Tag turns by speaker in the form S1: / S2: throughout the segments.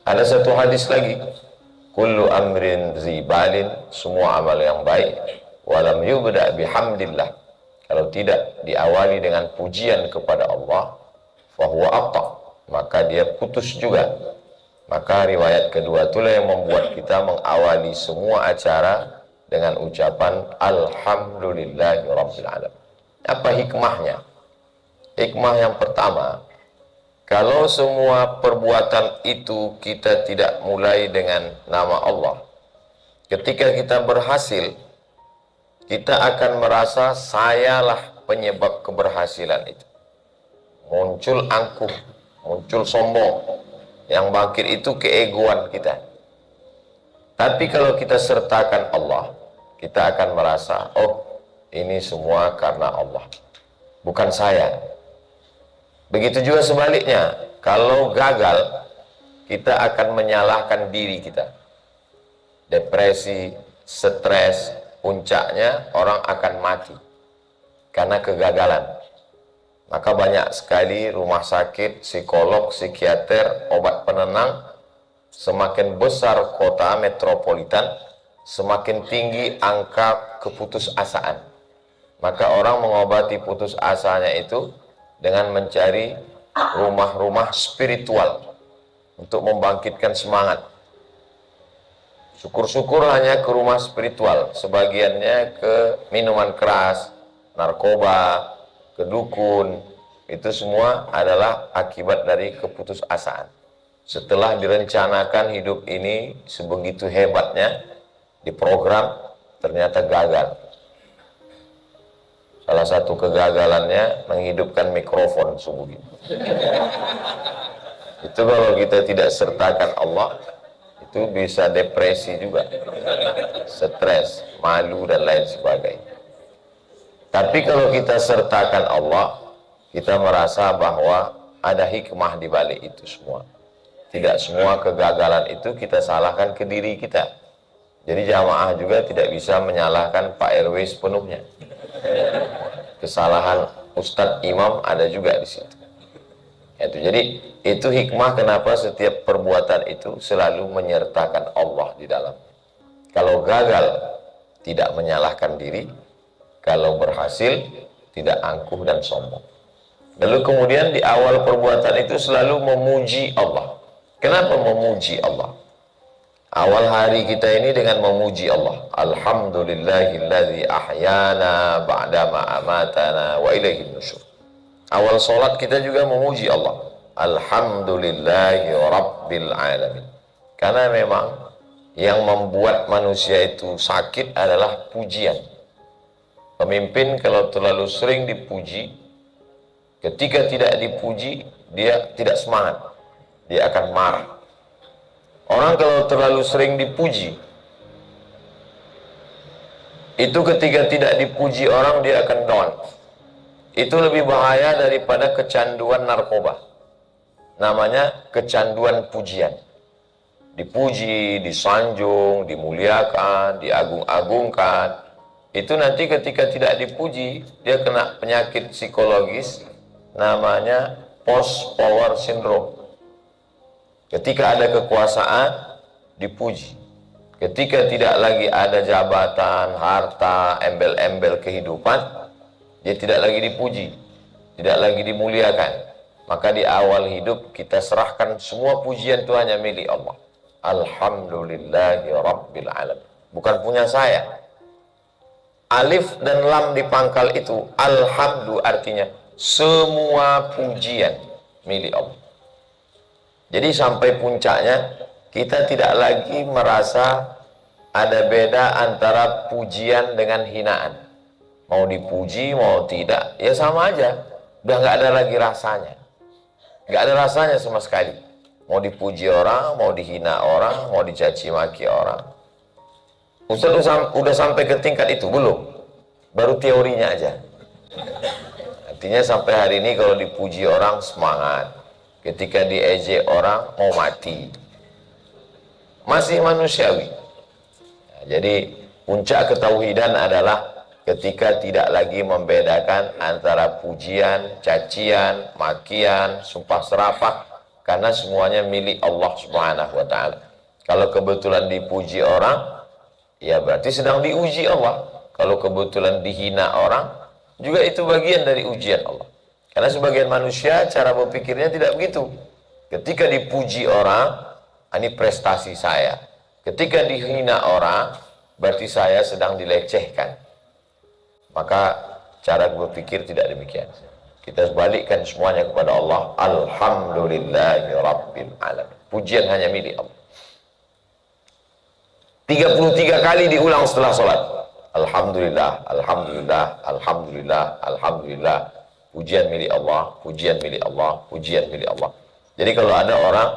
S1: Ada satu hadis lagi, kullu amrin zibalin, semua amal yang baik, walam yubda bihamdillah, kalau tidak diawali dengan pujian kepada Allah, fahuwa abta, maka dia putus juga. Maka riwayat kedua itulah yang membuat kita mengawali semua acara dengan ucapan alhamdulillahirabbil alamin. Apa hikmahnya? Hikmah yang pertama, kalau semua perbuatan itu kita tidak mulai dengan nama Allah, ketika kita berhasil, kita akan merasa sayalah penyebab keberhasilan itu. Muncul angkuh, muncul sombong. Yang bangkit itu keegoan kita. Tapi kalau kita sertakan Allah, kita akan merasa, oh ini semua karena Allah, bukan saya. Begitu juga sebaliknya, kalau gagal, kita akan menyalahkan diri kita. Depresi, stres, puncaknya orang akan mati karena kegagalan. Maka banyak sekali rumah sakit, psikolog, psikiater, obat penenang. Semakin besar kota metropolitan, semakin tinggi angka keputusasaan. Maka orang mengobati putus asanya itu dengan mencari rumah-rumah spiritual untuk membangkitkan semangat. Syukur-syukur hanya ke rumah spiritual, sebagiannya ke minuman keras, narkoba, ke dukun. Itu semua adalah akibat dari keputusasaan. Setelah direncanakan hidup ini sebegitu hebatnya, diprogram, ternyata gagal. Salah satu kegagalannya menghidupkan mikrofon subuh ini. Itu kalau kita tidak sertakan Allah, itu bisa depresi juga, stres, malu dan lain sebagainya. Tapi kalau kita sertakan Allah, kita merasa bahwa ada hikmah di balik itu semua. Tidak semua kegagalan itu kita salahkan ke diri kita. Jadi jamaah juga tidak bisa menyalahkan Pak RW sepenuhnya. Kesalahan Ustadz Imam ada juga di situ. Jadi itu hikmah kenapa setiap perbuatan itu selalu menyertakan Allah di dalam. Kalau gagal, tidak menyalahkan diri. Kalau berhasil, tidak angkuh dan sombong. Lalu kemudian di awal perbuatan itu selalu memuji Allah. Kenapa memuji Allah? Awal hari kita ini dengan memuji Allah. Alhamdulillahilladzi ahyana ba'dama amatana wa ilaihin nusyur. Awal sholat kita juga memuji Allah. Alhamdulillahi rabbil alamin. Karena memang yang membuat manusia itu sakit adalah pujian. Pemimpin kalau terlalu sering dipuji, ketika tidak dipuji, dia tidak semangat. Dia akan marah. Orang kalau terlalu sering dipuji, itu ketika tidak dipuji orang, dia akan down. Itu lebih bahaya daripada kecanduan narkoba. Namanya kecanduan pujian. Dipuji, disanjung, dimuliakan, diagung-agungkan. Itu nanti ketika tidak dipuji, dia kena penyakit psikologis namanya post power syndrome. Ketika ada kekuasaan, dipuji. Ketika tidak lagi ada jabatan, harta, embel-embel kehidupan, dia tidak lagi dipuji, tidak lagi dimuliakan. Maka di awal hidup kita serahkan semua pujian itu hanya milik Allah. Alhamdulillahi rabbil alamin. Bukan punya saya. Alif dan lam di pangkal itu, alhamdu artinya semua pujian milik Allah. Jadi sampai puncaknya kita tidak lagi merasa ada beda antara pujian dengan hinaan. Mau dipuji, mau tidak, ya sama aja. Udah nggak ada lagi rasanya. Nggak ada rasanya sama sekali. Mau dipuji orang, mau dihina orang, mau dicaci maki orang. Ustaz udah sampai ke tingkat itu? Belum. Baru teorinya aja. Artinya sampai hari ini kalau dipuji orang semangat. Ketika diejek orang mau mati. Masih manusiawi. Jadi puncak ketauhidan adalah ketika tidak lagi membedakan antara pujian, cacian, makian, sumpah serapah. karena semuanya milik Allah Subhanahu wa Ta'ala. Kalau kebetulan dipuji orang, ya berarti sedang diuji Allah. Kalau kebetulan dihina orang, juga itu bagian dari ujian Allah. Karena sebagian manusia cara berpikirnya tidak begitu. Ketika dipuji orang, ini prestasi saya. Ketika dihina orang, berarti saya sedang dilecehkan. Maka cara berpikir tidak demikian. Kita balikkan semuanya kepada Allah. Alhamdulillahi Rabbil Alamin. Pujian hanya milik Allah. 33 kali diulang setelah sholat. Alhamdulillah, Alhamdulillah, Alhamdulillah, Alhamdulillah. Pujian milik Allah, pujian milik Allah, pujian milik Allah. Jadi kalau ada orang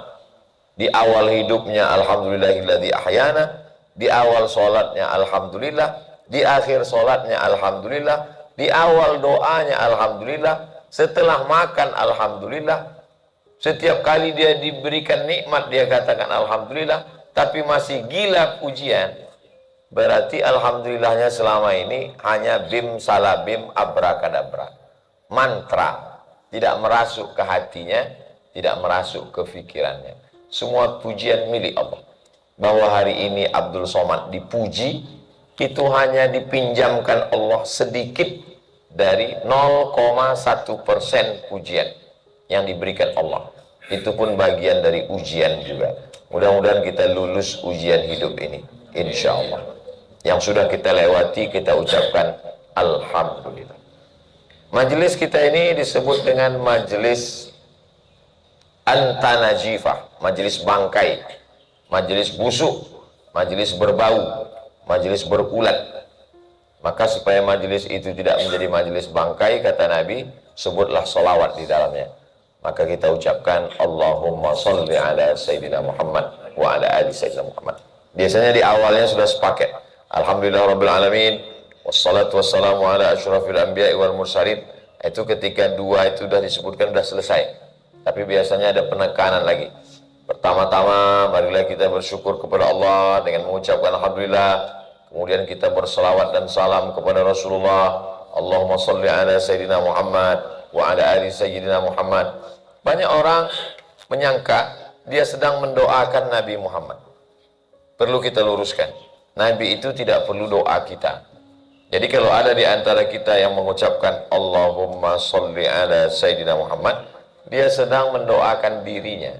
S1: di awal hidupnya Alhamdulillahilladzi ahyana, di awal sholatnya Alhamdulillah, di akhir sholatnya Alhamdulillah, di awal doanya Alhamdulillah, setelah makan Alhamdulillah, setiap kali dia diberikan nikmat dia katakan Alhamdulillah, tapi masih gila pujian, berarti Alhamdulillahnya selama ini hanya bim salabim abrakadabra, mantra, tidak merasuk ke hatinya, tidak merasuk ke pikirannya. Semua pujian milik Allah. Bahwa hari ini Abdul Somad dipuji, itu hanya dipinjamkan Allah sedikit dari 0,1% pujian yang diberikan Allah. Itu pun bagian dari ujian juga. Mudah-mudahan kita lulus ujian hidup ini, insya Allah. Yang sudah kita lewati, kita ucapkan Alhamdulillah. Majelis kita ini disebut dengan majelis antanajifah, majelis bangkai, majelis busuk, majelis berbau, majelis berulat. Maka supaya majelis itu tidak menjadi majelis bangkai, kata Nabi, sebutlah salawat di dalamnya. Maka kita ucapkan Allahumma salli ala Sayyidina Muhammad wa ala ali Sayyidina Muhammad. Biasanya di awalnya sudah sepaket. Alhamdulillah Rabbil Alamin, wassalatu wassalamu ala asyrafil anbiya'i wal mursalin. Itu ketika dua itu sudah disebutkan, sudah selesai. Tapi biasanya ada penekanan lagi. Pertama-tama, marilah kita bersyukur kepada Allah dengan mengucapkan Alhamdulillah. Kemudian kita berselawat dan salam kepada Rasulullah. Allahumma salli ala Sayyidina Muhammad wa ala ali Sayyidina Muhammad. Banyak orang menyangka dia sedang mendoakan Nabi Muhammad. Perlu kita luruskan, Nabi itu tidak perlu doa kita. Jadi kalau ada di antara kita yang mengucapkan Allahumma salli ala Sayyidina Muhammad, dia sedang mendoakan dirinya.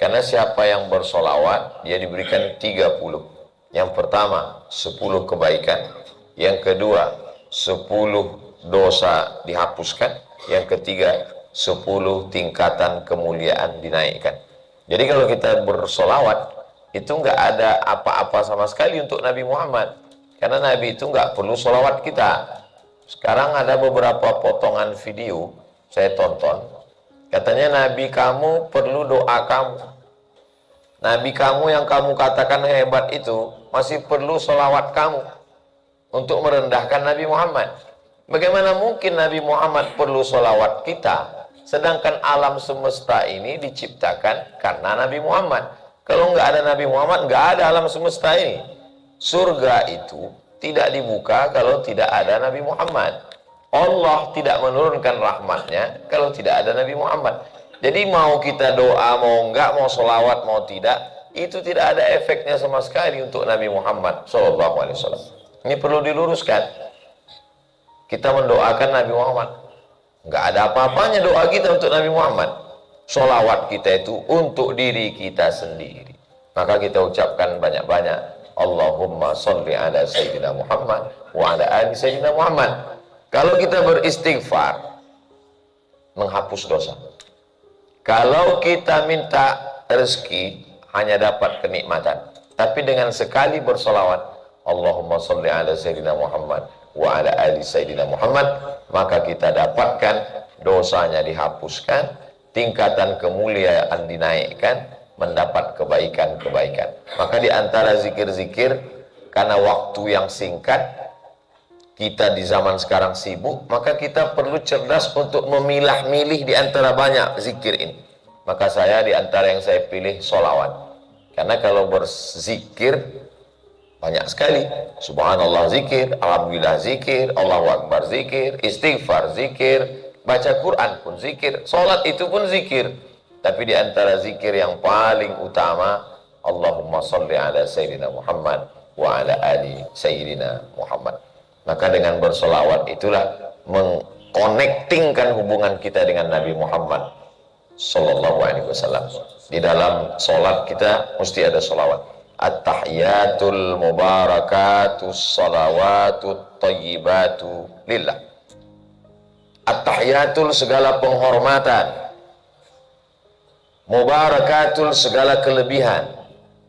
S1: Karena siapa yang bersolawat, dia diberikan 30. Yang pertama, 10 kebaikan. Yang kedua, 10 dosa dihapuskan. Yang ketiga, 10 tingkatan kemuliaan dinaikkan. Jadi kalau kita bersolawat, itu nggak ada apa-apa sama sekali untuk Nabi Muhammad. Karena Nabi itu nggak perlu solawat kita. Sekarang ada beberapa potongan video, saya tonton. Katanya Nabi kamu perlu doa kamu. Nabi kamu yang kamu katakan hebat itu, masih perlu solawat kamu untuk merendahkan Nabi Muhammad. Bagaimana mungkin Nabi Muhammad perlu solawat kita, sedangkan alam semesta ini diciptakan karena Nabi Muhammad. Kalau nggak ada Nabi Muhammad, nggak ada alam semesta ini. Surga itu tidak dibuka kalau tidak ada Nabi Muhammad. Allah tidak menurunkan rahmatnya kalau tidak ada Nabi Muhammad. Jadi mau kita doa, mau nggak, mau solawat, mau tidak, itu tidak ada efeknya sama sekali untuk Nabi Muhammad SAW. Ini perlu diluruskan. Kita mendoakan Nabi Muhammad, nggak ada apa-apanya doa kita untuk Nabi Muhammad. Solawat kita itu untuk diri kita sendiri. Maka kita ucapkan banyak-banyak Allahumma salli ala Sayyidina Muhammad wa ala ali Sayyidina Muhammad. Kalau kita beristighfar, menghapus dosa. Kalau kita minta rezeki, hanya dapat kenikmatan. Tapi dengan sekali bersolawat Allahumma salli ala Sayyidina Muhammad wa ala ali Sayyidina Muhammad, maka kita dapatkan dosanya dihapuskan, tingkatan kemuliaan dinaikkan, mendapat kebaikan-kebaikan. Maka di antara zikir-zikir, karena waktu yang singkat, kita di zaman sekarang sibuk, maka kita perlu cerdas untuk memilah-milih di antara banyak zikir ini. Maka saya di antara yang saya pilih solawat. Karena kalau berzikir banyak sekali. Subhanallah zikir, Alhamdulillah zikir, Allahu Akbar zikir, istighfar zikir, baca Quran pun zikir, sholat itu pun zikir. Tapi di antara zikir yang paling utama, Allahumma salli ala Sayyidina Muhammad wa ala ali Sayyidina Muhammad. Maka dengan bersolawat itulah mengkonektingkan hubungan kita dengan Nabi Muhammad Sallallahu Alaihi Wasallam. Di dalam solat kita mesti ada solawat. At-tahiyatul mubarakatus salawatut tayyibatu lillah. At-tahiyatul segala penghormatan, mubarakatul segala kelebihan,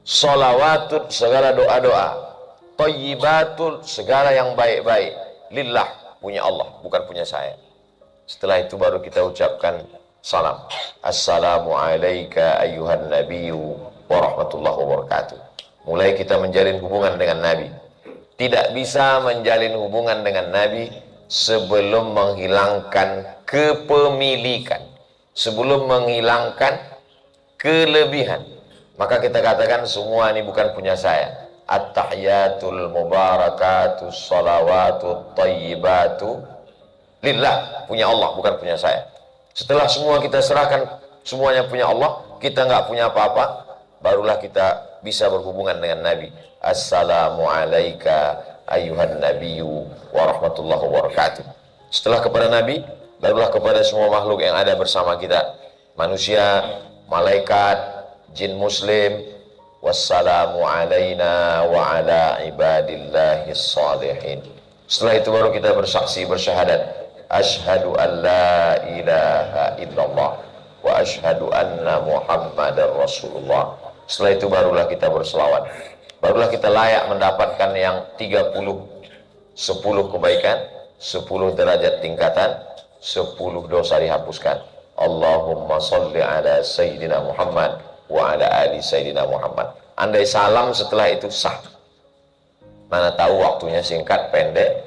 S1: salawatut segala doa-doa, thayyibatul segala yang baik-baik, lillah punya Allah, bukan punya saya. Setelah itu baru kita ucapkan salam. Assalamu alayka ayyuhan nabiyyu wa rahmatullahi wa barakatuh. Mulai kita menjalin hubungan dengan Nabi. Tidak bisa menjalin hubungan dengan Nabi sebelum menghilangkan kepemilikan, sebelum menghilangkan kelebihan. Maka kita katakan semua ini bukan punya saya. At-tahiyatul mubarakatus salawatut tayyibatu lillah, punya Allah, bukan punya saya. Setelah semua kita serahkan, semuanya punya Allah, kita nggak punya apa-apa, barulah kita bisa berhubungan dengan Nabi. Assalamu alayka ayyuhan nabiyyu wa rahmatullahi wa barakatuh. Setelah kepada Nabi, barulah kepada semua makhluk yang ada bersama kita, manusia, malaikat, jin muslim. Wassalamu alayna wa ala ibadillahis salihin. Setelah itu baru kita bersaksi, bersyahadat, asyhadu an la ilaha illallah wa asyhadu anna muhammadar rasulullah. Setelah itu barulah kita berselawat, barulah kita layak mendapatkan yang 30, 10 kebaikan, 10 derajat tingkatan, 10 dosa dihapuskan. Allahumma salli ala Sayyidina Muhammad wa ala ali Sayyidina Muhammad. Andai salam setelah itu sah. Mana tahu waktunya singkat, pendek,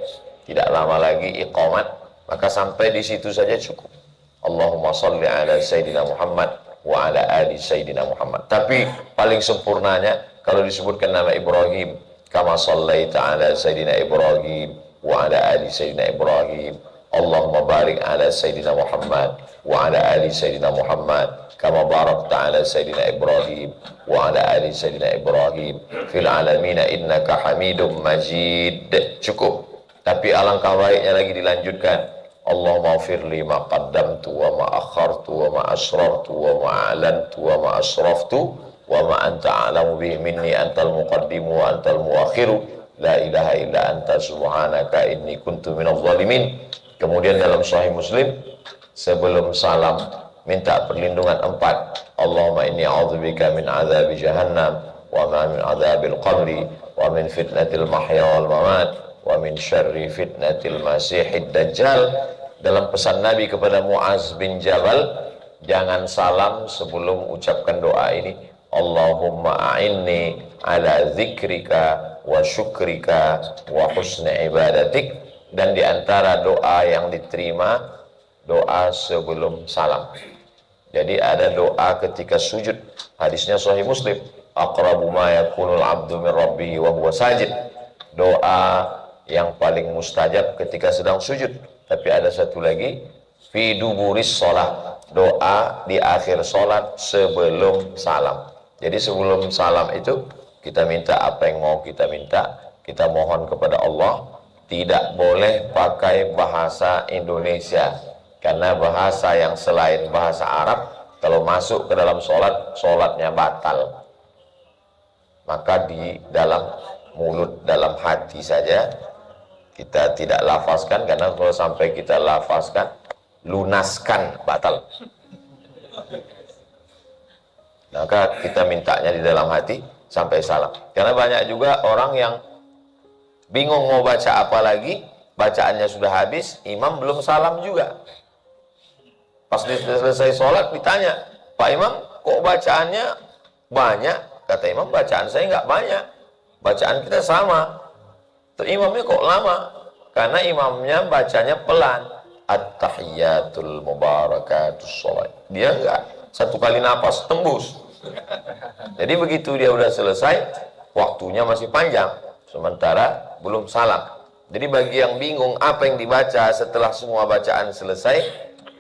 S1: tidak lama lagi iqamat, maka sampai di situ saja cukup. Allahumma salli ala Sayyidina Muhammad wa ala ali Sayyidina Muhammad. Tapi paling sempurnanya kalau disebutkan nama Ibrahim, kama sallaita ala Sayyidina Ibrahim wa ala ali Sayyidina Ibrahim. Allahumma barik ala Sayyidina Muhammad wa ala ali Sayyidina Muhammad kama barakta ala Sayyidina Ibrahim wa ala ali Sayyidina Ibrahim fil alamina innaka hamidum majid. Cukup. Tapi alangkah baiknya lagi dilanjutkan, Allahumma firli ma qaddamtu wa ma akhartu wa ma asrartu wa ma a'lantu wa ma asraftu wa ma anta a'lamu bihi minni antal muqaddimu wa antal muakhiru la ilaha illa anta subhanaka inni kuntu minadh dhalimin. Kemudian dalam Sahih Muslim, sebelum salam minta perlindungan 4. Allahumma inni a'udzubika min adzabi jahannam wa ma min adzabil qabri wa min fitnatil mahya wal mamat wa min syarri fitnatil masihid dajjal. Dalam pesan Nabi kepada Muaz bin Jabal, jangan salam sebelum ucapkan doa ini. Allahumma a'inni ala zikrika wa syukrika wa husni ibadatik. Dan diantara doa yang diterima, doa sebelum salam. Jadi ada doa ketika sujud. Hadisnya Sahih Muslim. Aqrabu ma yakunul abdu min rabbihi wa huwa sajid. Doa yang paling mustajab ketika sedang sujud. Tapi ada satu lagi, fi duburis sholat, doa di akhir sholat sebelum salam. Jadi sebelum salam itu kita minta apa yang mau kita minta, kita mohon kepada Allah. Tidak boleh pakai bahasa Indonesia, karena bahasa yang selain bahasa Arab kalau masuk ke dalam sholat, sholatnya batal. Maka di dalam mulut, dalam hati saja kita tidak lafazkan, karena kalau sampai kita lafazkan, lunaskan, batal. Maka kita mintanya di dalam hati sampai salam. Karena banyak juga orang yang bingung mau baca apa lagi, bacaannya sudah habis, imam belum salam juga. Pas selesai sholat ditanya, Pak Imam, kok bacaannya banyak? Kata imam, bacaan saya nggak banyak, bacaan kita sama. Terus imamnya kok lama? Karena imamnya bacanya pelan. At-tahiyatul mubarakatus sholat. Dia nggak satu kali napas tembus. Jadi begitu dia udah selesai, waktunya masih panjang, sementara belum salam. Jadi bagi yang bingung apa yang dibaca setelah semua bacaan selesai,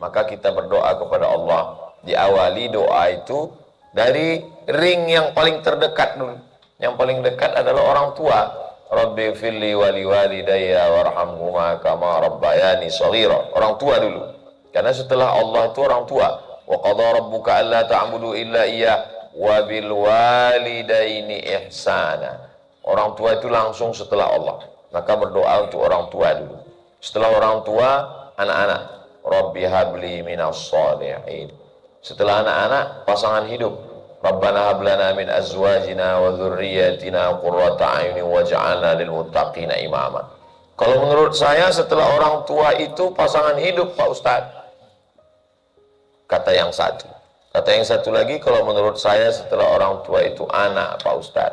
S1: maka kita berdoa kepada Allah. Diawali doa itu dari ring yang paling terdekat dulu. Yang paling dekat adalah orang tua. Rabbi firli wali walidayya warhamhuma kama rabbayani shaghira. Orang tua dulu. Karena setelah Allah itu orang tua. Wa qadha rabbuka alla ta'budu illa iyyah wa bil walidaini ihsana. Orang tua itu langsung setelah Allah. Maka berdoa untuk orang tua dulu. Setelah orang tua, anak-anak. Rabbi habli minas shalihin. Setelah anak-anak, pasangan hidup. Rabbana hablana min azwajina wa dzurriyyatina qurrata a'yunin waj'alna lil muttaqina imama. Kalau menurut saya setelah orang tua itu pasangan hidup, Pak Ustaz. Kata yang satu. Kata yang satu lagi, kalau menurut saya setelah orang tua itu anak, Pak Ustaz.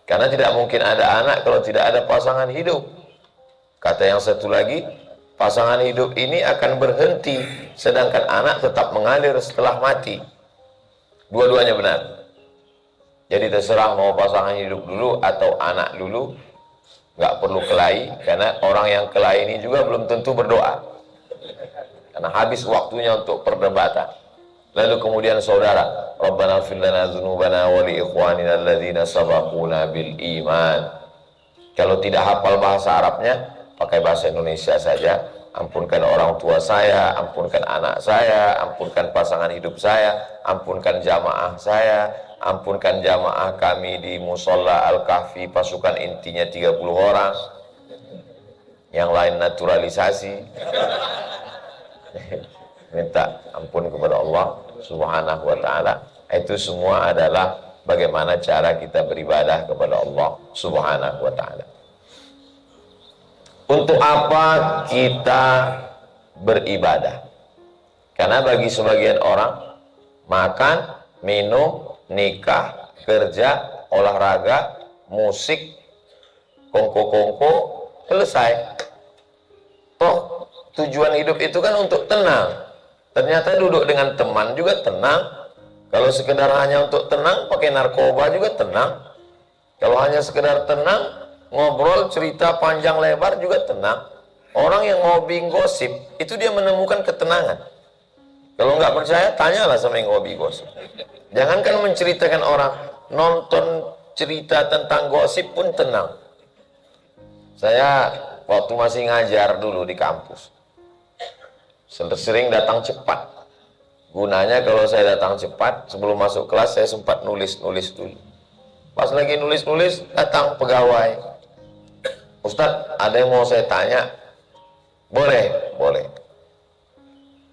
S1: Karena tidak mungkin ada anak kalau tidak ada pasangan hidup. Kata yang satu lagi, pasangan hidup ini akan berhenti, sedangkan anak tetap mengalir setelah mati. Dua-duanya benar. Jadi terserah mau pasangan hidup dulu atau anak dulu, nggak perlu kelahi, karena orang yang kelahi ini juga belum tentu berdoa, karena habis waktunya untuk perdebatan. Lalu kemudian saudara, Rabbana ighfir lana dzunubana wa li ikhwanina alladzina sabaquna bil iman. Kalau tidak hafal bahasa Arabnya, pakai bahasa Indonesia saja. Ampunkan orang tua saya, ampunkan anak saya, ampunkan pasangan hidup saya, ampunkan jamaah saya, ampunkan jamaah kami di Musola Al-Kahfi, pasukan intinya 30 orang. Yang lain naturalisasi. Minta ampun kepada Allah Subhanahu wa ta'ala. Itu semua adalah bagaimana cara kita beribadah kepada Allah Subhanahu wa ta'ala. Untuk apa kita beribadah? Karena bagi sebagian orang, makan, minum, nikah, kerja, olahraga, musik, kongko-kongko, selesai. Toh tujuan hidup itu kan untuk tenang. Ternyata duduk dengan teman juga tenang. Kalau sekedar hanya untuk tenang, pakai narkoba juga tenang. Kalau hanya sekedar tenang, ngobrol, cerita panjang lebar juga tenang. Orang yang hobi gosip, itu dia menemukan ketenangan. Kalau nggak percaya, tanyalah sama yang hobi gosip. Jangankan menceritakan orang, nonton cerita tentang gosip pun tenang. Saya waktu masih ngajar dulu di kampus, sering datang cepat. Gunanya kalau saya datang cepat, sebelum masuk kelas saya sempat nulis-nulis dulu. Pas lagi nulis-nulis, datang pegawai. Ustadz, ada yang mau saya tanya? Boleh, boleh.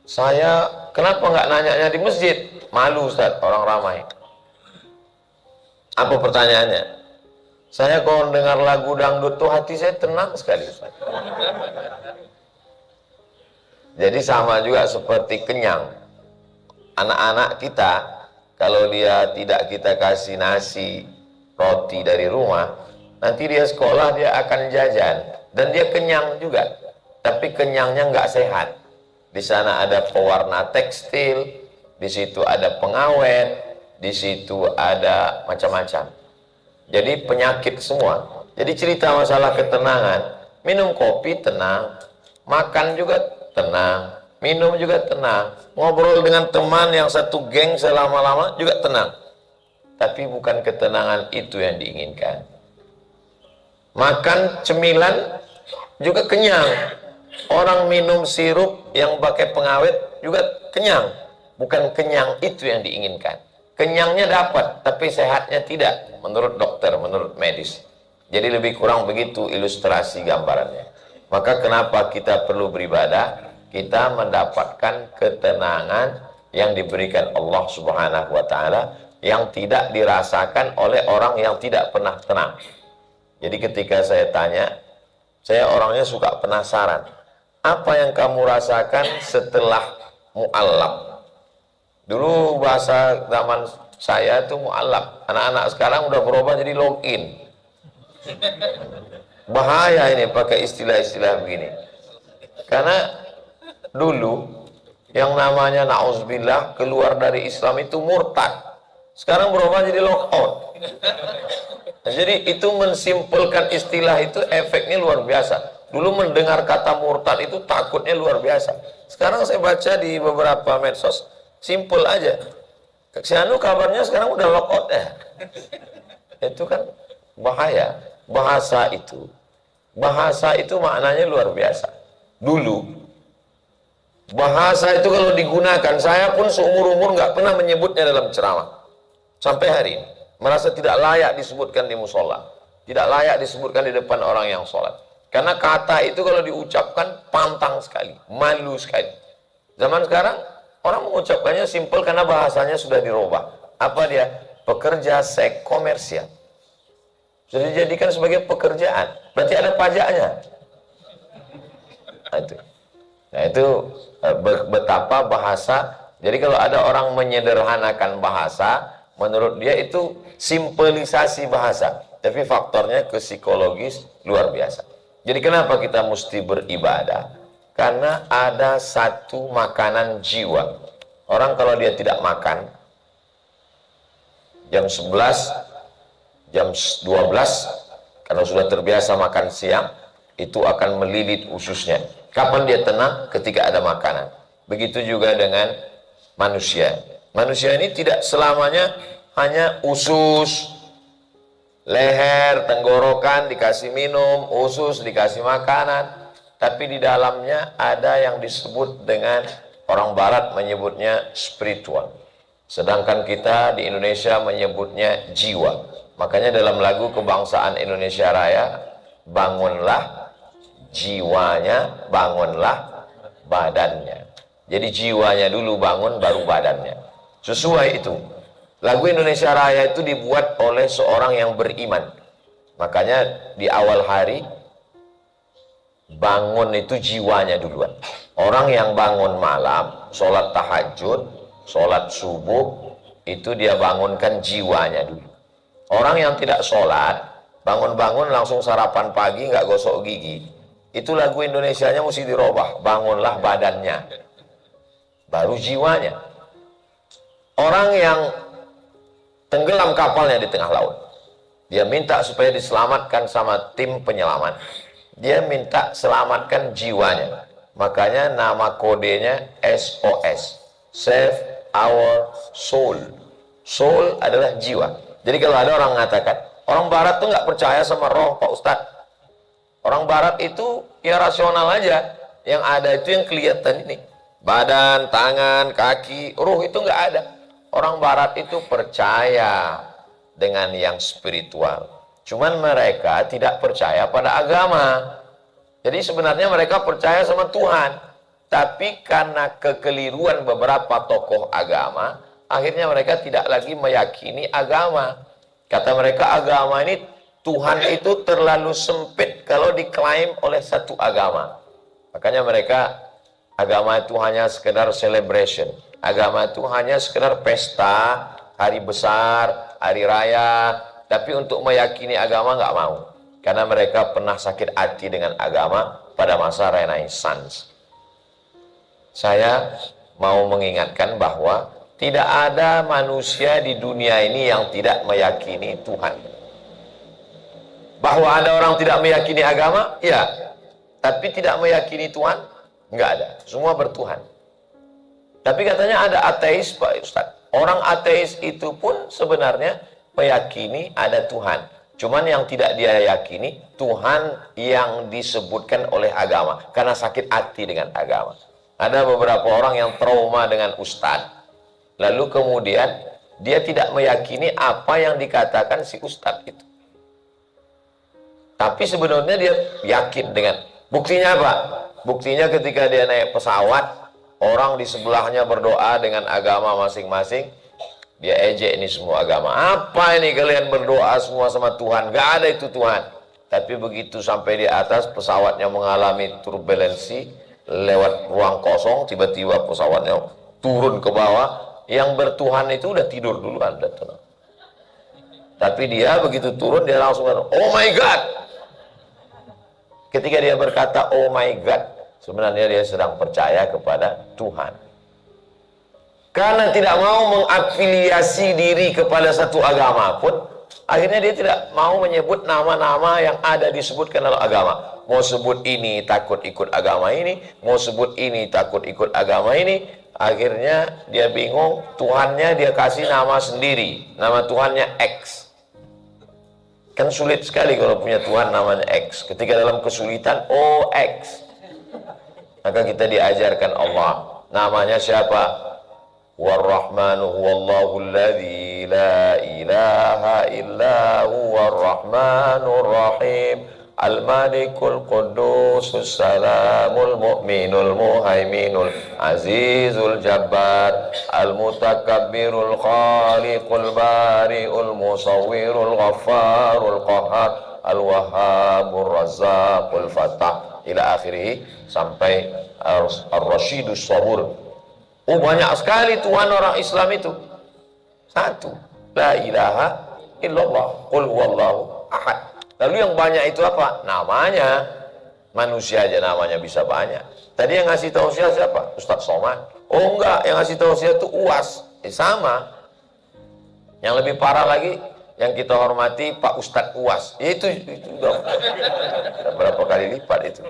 S1: Saya kenapa nggak nanyanya di masjid? Malu Ustadz, orang ramai. Apa pertanyaannya? Saya kalau dengar lagu dangdut tuh hati saya tenang sekali Ustadz. Jadi sama juga seperti kenyang. Anak-anak kita, kalau dia tidak kita kasih nasi, roti dari rumah, nanti dia sekolah dia akan jajan dan dia kenyang juga, tapi kenyangnya nggak sehat. Di sana ada pewarna tekstil, di situ ada pengawet, di situ ada macam-macam. Jadi penyakit semua. Jadi cerita masalah ketenangan, minum kopi tenang, makan juga tenang, minum juga tenang, ngobrol dengan teman yang satu geng selama-lama juga tenang. Tapi bukan ketenangan itu yang diinginkan. Makan cemilan juga kenyang. Orang minum sirup yang pakai pengawet juga kenyang. Bukan kenyang itu yang diinginkan. Kenyangnya dapat, tapi sehatnya tidak. Menurut dokter, menurut medis. Jadi lebih kurang begitu ilustrasi gambarannya. Maka kenapa kita perlu beribadah? Kita mendapatkan ketenangan yang diberikan Allah Subhanahu wa ta'ala, yang tidak dirasakan oleh orang yang tidak pernah tenang. Jadi ketika saya tanya, saya orangnya suka penasaran. Apa yang kamu rasakan setelah mu'allab? Dulu bahasa zaman saya itu mu'allab. Anak-anak sekarang udah berubah jadi login. Bahaya ini pakai istilah-istilah begini. Karena dulu yang namanya na'udzubillah keluar dari Islam itu murtad. Sekarang berubah jadi lockout. Jadi itu mensimpulkan istilah itu efeknya luar biasa. Dulu mendengar kata murtad itu takutnya luar biasa. Sekarang saya baca di beberapa medsos, Simple aja. Si Anu kabarnya sekarang udah lockout ya. Itu kan bahaya. Bahasa itu maknanya luar biasa. Dulu bahasa itu kalau digunakan, saya pun seumur-umur nggak pernah menyebutnya dalam ceramah. Sampai hari ini merasa tidak layak disebutkan di musola, tidak layak disebutkan di depan orang yang sholat. Karena kata itu kalau diucapkan pantang sekali, malu sekali. Zaman sekarang orang mengucapkannya simple karena bahasanya sudah dirubah. Apa dia? Pekerja seks komersial. Sudah dijadikan sebagai pekerjaan. Berarti ada pajaknya. Nah itu betapa bahasa. Jadi kalau ada orang menyederhanakan bahasa, menurut dia itu simpelisasi bahasa. Tapi faktornya ke psikologis luar biasa. Jadi kenapa kita mesti beribadah? Karena ada satu makanan jiwa. Orang kalau dia tidak makan, jam 11, jam 12, karena sudah terbiasa makan siang, itu akan melilit ususnya. Kapan dia tenang? Ketika ada makanan. Begitu juga dengan manusia. Manusia ini tidak selamanya hanya usus, leher, tenggorokan dikasih minum, usus dikasih makanan, tapi di dalamnya ada yang disebut dengan, orang barat menyebutnya spiritual, sedangkan kita di Indonesia menyebutnya jiwa. Makanya dalam lagu kebangsaan Indonesia Raya, bangunlah jiwanya, bangunlah badannya. Jadi jiwanya dulu bangun, baru badannya. Sesuai itu. Lagu Indonesia Raya itu dibuat oleh seorang yang beriman. Makanya di awal hari, bangun itu jiwanya duluan. Orang yang bangun malam, sholat tahajud, sholat subuh, itu dia bangunkan jiwanya dulu. Orang yang tidak sholat, bangun-bangun langsung sarapan pagi, nggak gosok gigi. Itu lagu Indonesianya mesti dirubah. Bangunlah badannya, baru jiwanya. Orang yang tenggelam kapalnya di tengah laut, dia minta supaya diselamatkan sama tim penyelamat. Dia minta selamatkan jiwanya. Makanya nama kodenya SOS, Save Our Soul. Soul adalah jiwa. Jadi kalau ada orang mengatakan, orang barat tuh nggak percaya sama roh, Pak Ustadz. Orang barat itu ya rasional aja. Yang ada itu yang kelihatan ini. Badan, tangan, kaki, ruh itu nggak ada. Orang barat itu percaya dengan yang spiritual. Cuman mereka tidak percaya pada agama. Jadi sebenarnya mereka percaya sama Tuhan. Tapi karena kekeliruan beberapa tokoh agama, akhirnya mereka tidak lagi meyakini agama. Kata mereka, agama ini, Tuhan itu terlalu sempit kalau diklaim oleh satu agama. Makanya mereka, agama itu hanya sekedar celebration. Agama itu hanya sekedar pesta, hari besar, hari raya. Tapi untuk meyakini agama nggak mau. Karena mereka pernah sakit hati dengan agama pada masa Renaissance. Saya mau mengingatkan bahwa tidak ada manusia di dunia ini yang tidak meyakini Tuhan. Bahwa ada orang tidak meyakini agama, ya. Tapi tidak meyakini Tuhan, nggak ada. Semua bertuhan. Tapi katanya ada ateis, Pak Ustadz. Orang ateis itu pun sebenarnya meyakini ada Tuhan. Cuman yang tidak dia yakini, Tuhan yang disebutkan oleh agama. Karena sakit hati dengan agama. Ada beberapa orang yang trauma dengan Ustadz. Lalu kemudian dia tidak meyakini apa yang dikatakan si Ustadz itu. Tapi sebenarnya dia yakin dengan. Buktinya apa? Buktinya ketika dia naik pesawat, orang di sebelahnya berdoa dengan agama masing-masing. Dia ejek ini semua agama. Apa ini kalian berdoa semua sama Tuhan? Gak ada itu Tuhan. Tapi begitu sampai di atas, pesawatnya mengalami turbulensi, lewat ruang kosong, tiba-tiba pesawatnya turun ke bawah. Yang bertuhan itu udah tidur duluan. Tapi dia begitu turun, dia langsung berkata, oh my God. Ketika dia berkata, oh my God, sebenarnya dia sedang percaya kepada Tuhan. Karena tidak mau mengafiliasi diri kepada satu agama pun, akhirnya dia tidak mau menyebut nama-nama yang ada disebutkan dalam agama. Mau sebut ini takut ikut agama ini, mau sebut ini takut ikut agama ini, Akhirnya dia bingung, Tuhannya dia kasih nama sendiri, nama Tuhannya X. Kan sulit sekali kalau punya Tuhan namanya X. Ketika dalam kesulitan, oh X. Maka kita diajarkan Allah. Namanya siapa? War-Rahmanu huwallahu alladzi la ilaha illa huwar rahmanur rahim. Al-Malikul Qudusus Salamul Mu'minul Muhaiminul Azizul Jabbar Al-Mutakabbirul Khaliqul Bari'ul Musawwirul Ghaffarul Qahhar Al-Wahhabur Razzaqul Fattah ila akhirih sampai Ar-Rasyidus Sabur. Oh, banyak sekali Tuhan orang Islam itu. Satu, la ilaha illallah, qul huwallahu ahad. Lalu yang banyak itu apa? Namanya. Manusia aja namanya bisa banyak. Tadi yang ngasih tahu siapa? Ustadz Somad. Oh enggak, yang ngasih tahu itu UAS. Sama. Yang lebih parah lagi, yang kita hormati Pak Ustadz UAS. Itu udah berapa kali lipat itu.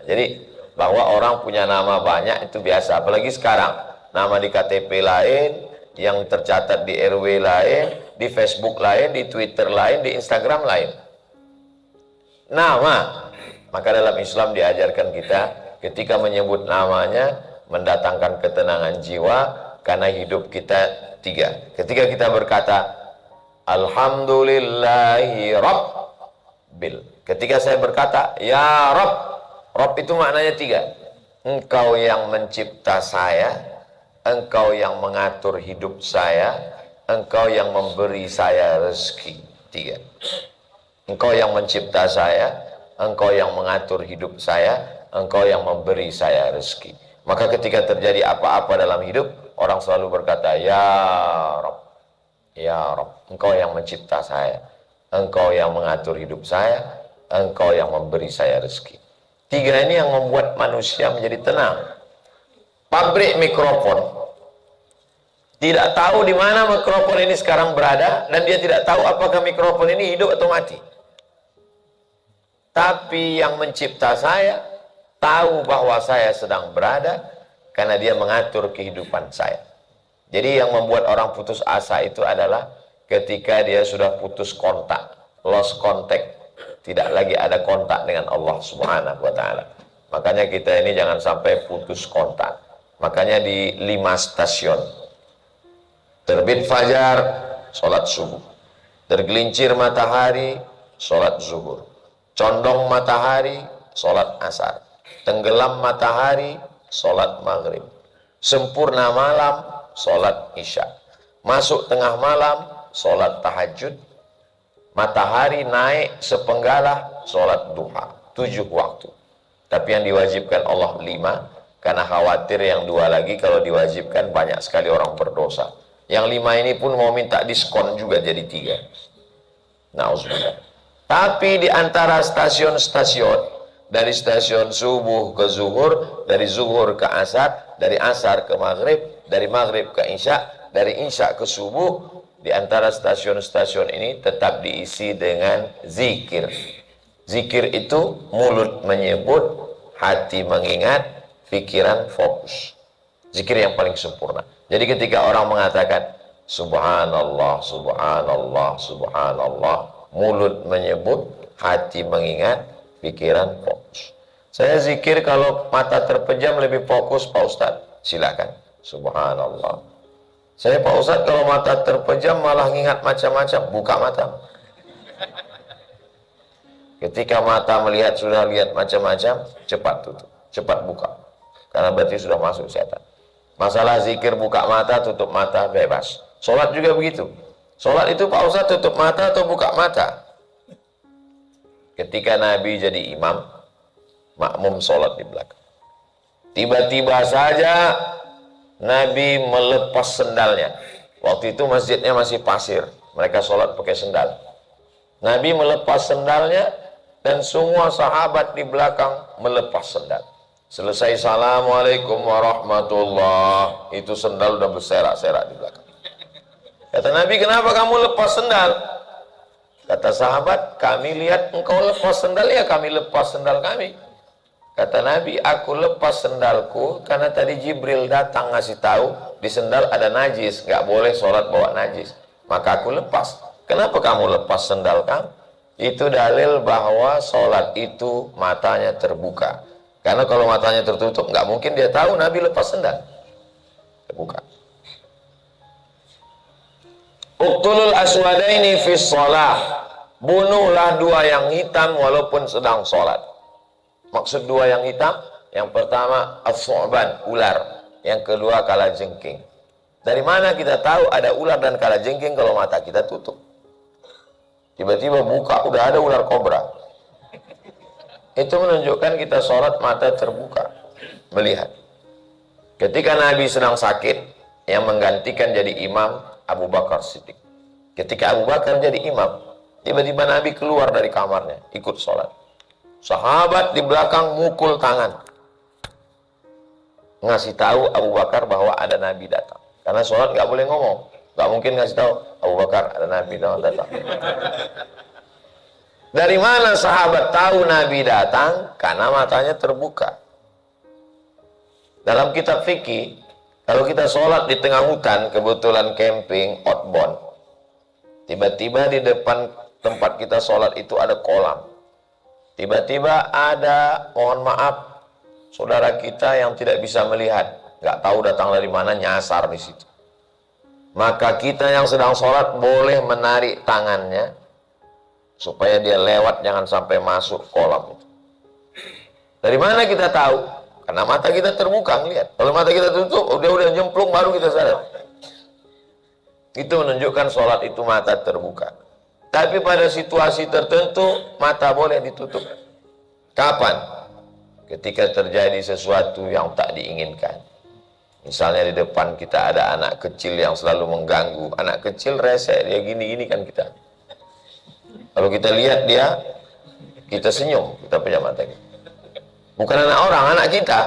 S1: Jadi bahwa orang punya nama banyak itu biasa. Apalagi sekarang, nama di KTP lain, yang tercatat di RW lain, di Facebook lain, di Twitter lain, di Instagram lain. Nama. Maka dalam Islam diajarkan kita ketika menyebut namanya mendatangkan ketenangan jiwa, karena hidup kita tiga. Ketika kita berkata Alhamdulillahi Rabbil. Ketika saya berkata Ya Rabb, Rabb itu maknanya tiga. Engkau yang mencipta saya, Engkau yang mengatur hidup saya, Engkau yang memberi saya rezeki. Tiga. Engkau yang mencipta saya, Engkau yang mengatur hidup saya, Engkau yang memberi saya rezeki. Maka ketika terjadi apa-apa dalam hidup, orang selalu berkata, Ya Rabb, Ya Rabb, Engkau yang mencipta saya, Engkau yang mengatur hidup saya, Engkau yang memberi saya rezeki. Tiga ini yang membuat manusia menjadi tenang. Pabrik mikrofon tidak tahu di mana mikrofon ini sekarang berada, dan dia tidak tahu apakah mikrofon ini hidup atau mati. Tapi yang mencipta saya tahu bahwa saya sedang berada karena dia mengatur kehidupan saya. Jadi yang membuat orang putus asa itu adalah ketika dia sudah putus kontak, lost contact, tidak lagi ada kontak dengan Allah Subhanahu wa ta'ala. Makanya kita ini jangan sampai putus kontak. Makanya di 5 stasiun, terbit fajar, sholat subuh, tergelincir matahari, sholat zuhur, condong matahari, sholat asar, tenggelam matahari, sholat maghrib, sempurna malam, sholat isya, masuk tengah malam, sholat tahajud, matahari naik sepenggalah, sholat duha. 7 waktu. Tapi yang diwajibkan Allah 5, karena khawatir yang 2 lagi kalau diwajibkan banyak sekali orang berdosa. Yang 5 ini pun mau minta diskon juga jadi 3. Nauzubillah. Tapi di antara stasiun-stasiun, dari stasiun subuh ke zuhur, dari zuhur ke asar, dari asar ke maghrib, dari maghrib ke isya, dari isya ke subuh, di antara stasiun-stasiun ini tetap diisi dengan zikir. Zikir itu mulut menyebut, hati mengingat, pikiran fokus. Zikir yang paling sempurna. Jadi ketika orang mengatakan Subhanallah, Subhanallah, Subhanallah, mulut menyebut, hati mengingat, pikiran fokus. Saya zikir kalau mata terpejam lebih fokus, Pak Ustadz. Silakan. Subhanallah. Saya Pak Ustadz kalau mata terpejam malah ngingat macam-macam, buka mata. Ketika mata melihat sudah lihat macam-macam, cepat tutup, cepat buka. Karena berarti sudah masuk setan. Masalah zikir buka mata, tutup mata, bebas. Sholat juga begitu. Sholat itu Pak Ustadz tutup mata atau buka mata? Ketika Nabi jadi imam, makmum sholat di belakang. Tiba-tiba saja Nabi melepas sendalnya. Waktu itu masjidnya masih pasir. Mereka sholat pakai sendal. Nabi melepas sendalnya dan semua sahabat di belakang melepas sendal. Selesai Assalamualaikum warahmatullah, itu sendal udah berserak-serak di belakang. Kata Nabi, kenapa kamu lepas sendal? Kata sahabat, kami lihat engkau lepas sendal, ya kami lepas sendal kami. Kata Nabi, aku lepas sendalku karena tadi Jibril datang ngasih tahu di sendal ada najis, nggak boleh sholat bawa najis. Maka aku lepas. Kenapa kamu lepas sendal kamu? Itu dalil bahwa sholat itu matanya terbuka. Karena kalau matanya tertutup, nggak mungkin dia tahu Nabi lepas sendal. Terbuka. Uqtulul aswadaini fi sholah. Bunuhlah dua yang hitam walaupun sedang sholat. Maksud dua yang hitam, yang pertama as-su'ban, ular. Yang kedua kalajengking. Dari mana kita tahu ada ular dan kalajengking kalau mata kita tutup? Tiba-tiba buka, udah ada ular kobra. Itu menunjukkan kita sholat mata terbuka, melihat. Ketika Nabi sedang sakit, yang menggantikan jadi imam Abu Bakar Siddiq. Ketika Abu Bakar jadi imam, tiba-tiba Nabi keluar dari kamarnya, ikut sholat. Sahabat di belakang mukul tangan, ngasih tahu Abu Bakar bahwa ada Nabi datang. Karena sholat nggak boleh ngomong, nggak mungkin ngasih tahu Abu Bakar ada Nabi datang. Dari mana sahabat tahu Nabi datang? Karena matanya terbuka. Dalam kitab fikih, kalau kita sholat di tengah hutan, kebetulan camping, outbound, tiba-tiba di depan tempat kita sholat itu ada kolam. Tiba-tiba ada, mohon maaf, saudara kita yang tidak bisa melihat, nggak tahu datang dari mana, nyasar di situ. Maka kita yang sedang sholat boleh menarik tangannya supaya dia lewat, jangan sampai masuk kolam itu. Dari mana kita tahu? Karena mata kita terbuka, lihat. Kalau mata kita tutup, udah jemplung, baru kita sadar. Itu menunjukkan sholat itu mata terbuka. Tapi pada situasi tertentu, mata boleh ditutup. Kapan? Ketika terjadi sesuatu yang tak diinginkan. Misalnya di depan kita ada anak kecil yang selalu mengganggu. Anak kecil rese, dia gini-gini kan kita. Kalau kita lihat dia, kita senyum, kita punya mata kita. Bukan anak orang, anak kita.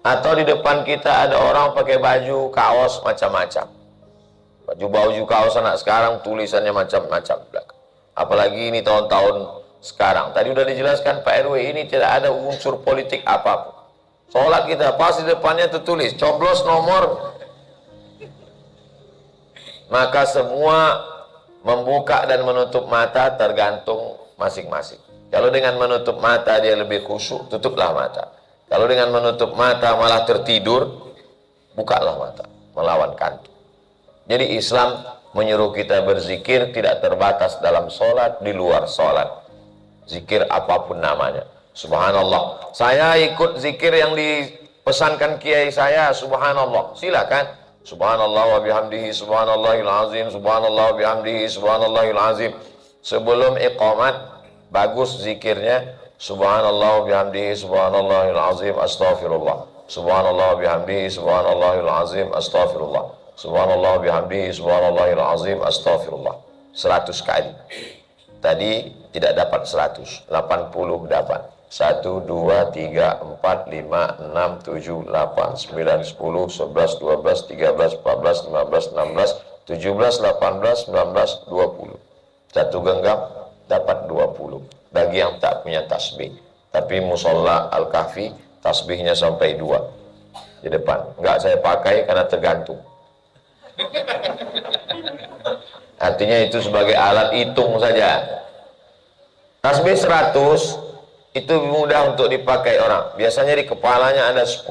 S1: Atau di depan kita ada orang pakai baju, kaos, macam-macam. Baju kaos anak sekarang tulisannya macam-macam. Apalagi ini tahun-tahun sekarang. Tadi udah dijelaskan Pak RW, ini tidak ada unsur politik apapun. Sholat kita pas di depannya tertulis coblos nomor. Maka semua membuka dan menutup mata tergantung masing-masing. Kalau dengan menutup mata dia lebih khusyuk, tutuplah mata. Kalau dengan menutup mata malah tertidur, bukalah mata, melawan kantuk. Jadi Islam menyuruh kita berzikir tidak terbatas dalam sholat, di luar sholat. Zikir apapun namanya. Subhanallah. Saya ikut zikir yang dipesankan kiai saya, subhanallah. Silakan. Subhanallah wa bihamdihi, subhanallahil azim, subhanallah wa bihamdihi, subhanallahil azim. Sebelum iqamat, bagus zikirnya. Subhanallah wa bihamdihi, subhanallahil azim, astaghfirullah. Subhanallah wa bihamdihi, subhanallahil azim, astaghfirullah. Subhanallah bihamdihi subhanallahil azim astaghfirullah 100 kali. Tadi tidak dapat 100, 80 dapat. 1, 2, 3, 4, 5, 6, 7, 8, 9, 10, 11, 12, 13, 14, 15, 16, 17, 18, 19, 20. Satu genggam dapat 20. Bagi yang tak punya tasbih. Tapi musola Al-Kahfi tasbihnya sampai 2 di depan. Enggak saya pakai karena tergantung. Artinya itu sebagai alat hitung saja. Tasbih 100 itu mudah untuk dipakai orang. Biasanya di kepalanya ada 10.